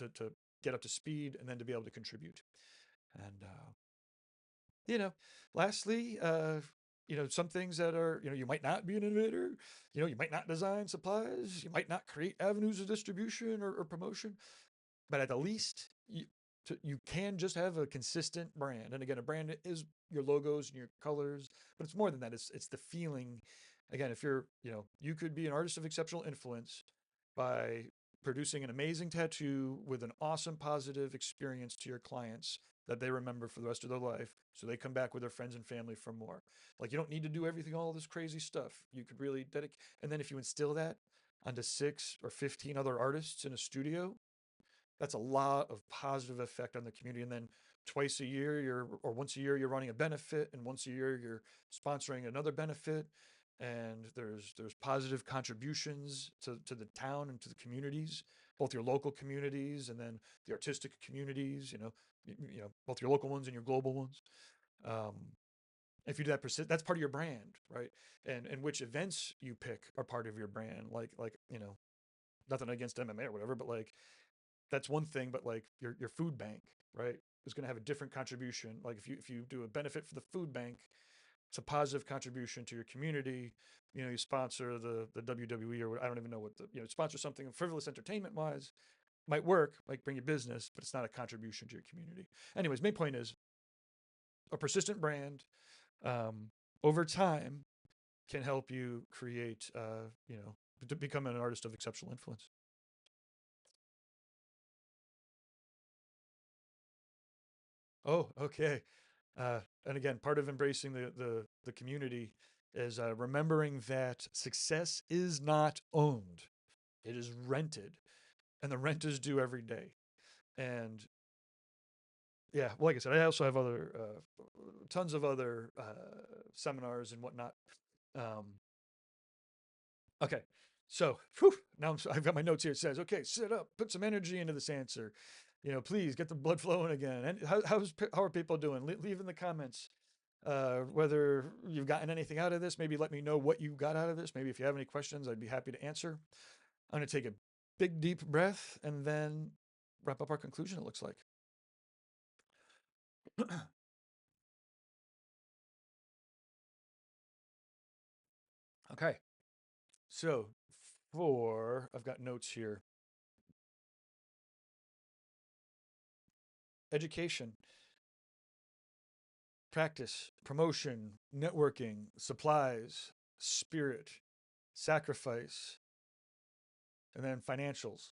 get up to speed and then to be able to contribute. And you know, lastly, some things that are, you might not be an innovator, you might not design supplies, you might not create avenues of distribution or promotion, but at the least you can just have a consistent brand. And again, a brand is your logos and your colors, but it's more than that. It's the feeling. Again, if you're, you could be an artist of exceptional influence by producing an amazing tattoo with an awesome positive experience to your clients that they remember for the rest of their life, so they come back with their friends and family for more. Like, you don't need to do everything, all this crazy stuff. You could really dedicate, and then if you instill that onto 6 or 15 other artists in a studio, that's a lot of positive effect on the community. And then twice a year or once a year you're running a benefit, and once a year you're sponsoring another benefit, and there's positive contributions to the town and to the communities, both your local communities and then the artistic communities, both your local ones and your global ones. um, if you do that that's part of your brand, right? And which events you pick are part of your brand. Like nothing against MMA or whatever, but like that's one thing. But like your food bank, right, is going to have a different contribution. Like if you do a benefit for the food bank, it's a positive contribution to your community. You sponsor the WWE, or I don't even know what sponsor something frivolous entertainment wise, might work, might bring you business, but it's not a contribution to your community. Anyways, main point is a persistent brand um, over time can help you create, to become an artist of exceptional influence. Oh, okay. And again, part of embracing the community is remembering that success is not owned; it is rented, and the rent is due every day. And yeah, well, like I said, I also have other tons of other seminars and whatnot. Um, okay, So, whew, now I've got my notes here. It says, okay, sit up, put some energy into this answer. Please get the blood flowing again. And how are people doing? Leave in the comments whether you've gotten anything out of this. Maybe let me know what you got out of this. Maybe if you have any questions, I'd be happy to answer. I'm going to take a big, deep breath and then wrap up our conclusion, it looks like. Okay. So, I've got notes here. Education, practice, promotion, networking, supplies, spirit, sacrifice, and then financials.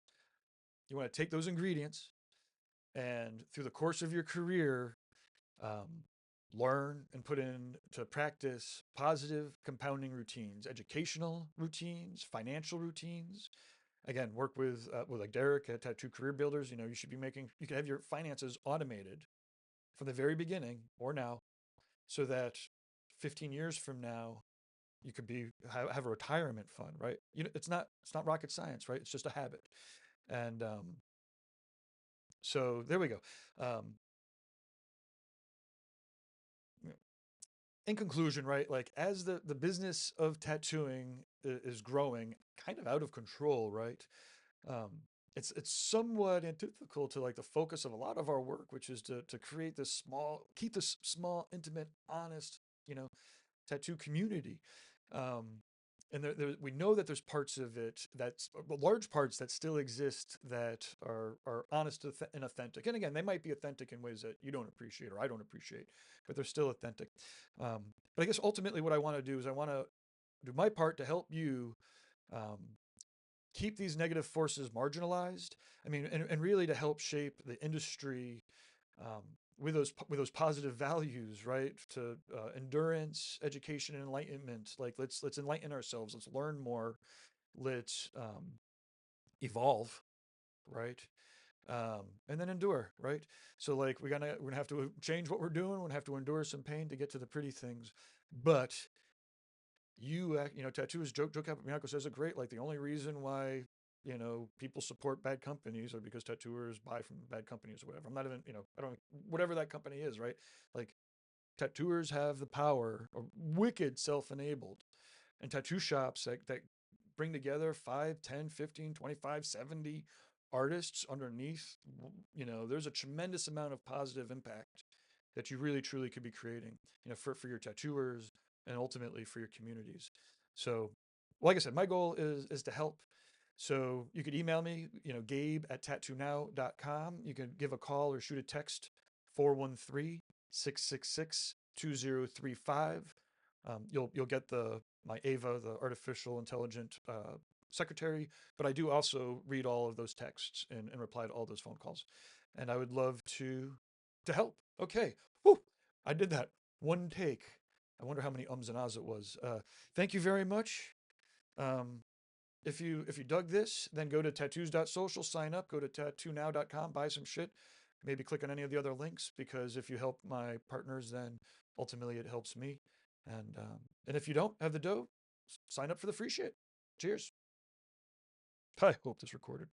You want to take those ingredients and through the course of your career, um, learn and put into practice positive compounding routines, educational routines, financial routines. Again, work with like Derek at Tattoo Career Builders. You can have your finances automated from the very beginning or now, so that 15 years from now you could have a retirement fund, right? It's not rocket science, right? It's just a habit. And so there we go. Um, in conclusion, right, like as the business of tattooing is growing kind of out of control, right? Um, it's somewhat antithetical to like the focus of a lot of our work, which is to keep this small, intimate, honest, you know, tattoo community. Um, and we know that there's parts of it that's large parts that still exist that are honest and authentic. And again, they might be authentic in ways that you don't appreciate or I don't appreciate, but they're still authentic. But I guess ultimately what I want to do is I want to do my part to help you um, keep these negative forces marginalized. I mean, and really to help shape the industry um, with those positive values, right? To endurance, education, and enlightenment. Like let's enlighten ourselves. Let's learn more. Let's evolve, right? And then endure, right? So like we're gonna have to change what we're doing. We're gonna have to endure some pain to get to the pretty things. But tattoos Joe Capobianco says it great. Like the only reason why people support bad companies are because tattooers buy from bad companies or whatever. I'm not even I don't whatever that company is, right? Like tattooers have the power, or wicked self-enabled, and tattoo shops that bring together 5, 10, 15, 25, 70 artists underneath. There's a tremendous amount of positive impact that you really truly could be creating, for your tattooers and ultimately for your communities. So, like I said, my goal is to help. So you could email me, gabe@tattoonow.com. You can give a call or shoot a text, 413-666-2035. You'll get my Ava, the artificial intelligent secretary, but I do also read all of those texts and reply to all those phone calls. And I would love to help. Okay. Whew, I did that. One take. I wonder how many ums and ahs it was. Thank you very much. Um, if you dug this, then go to tattoos.social, sign up, go to tattoonow.com, buy some shit. Maybe click on any of the other links, because if you help my partners, then ultimately it helps me. And if you don't have the dough, sign up for the free shit. Cheers. I hope this recorded.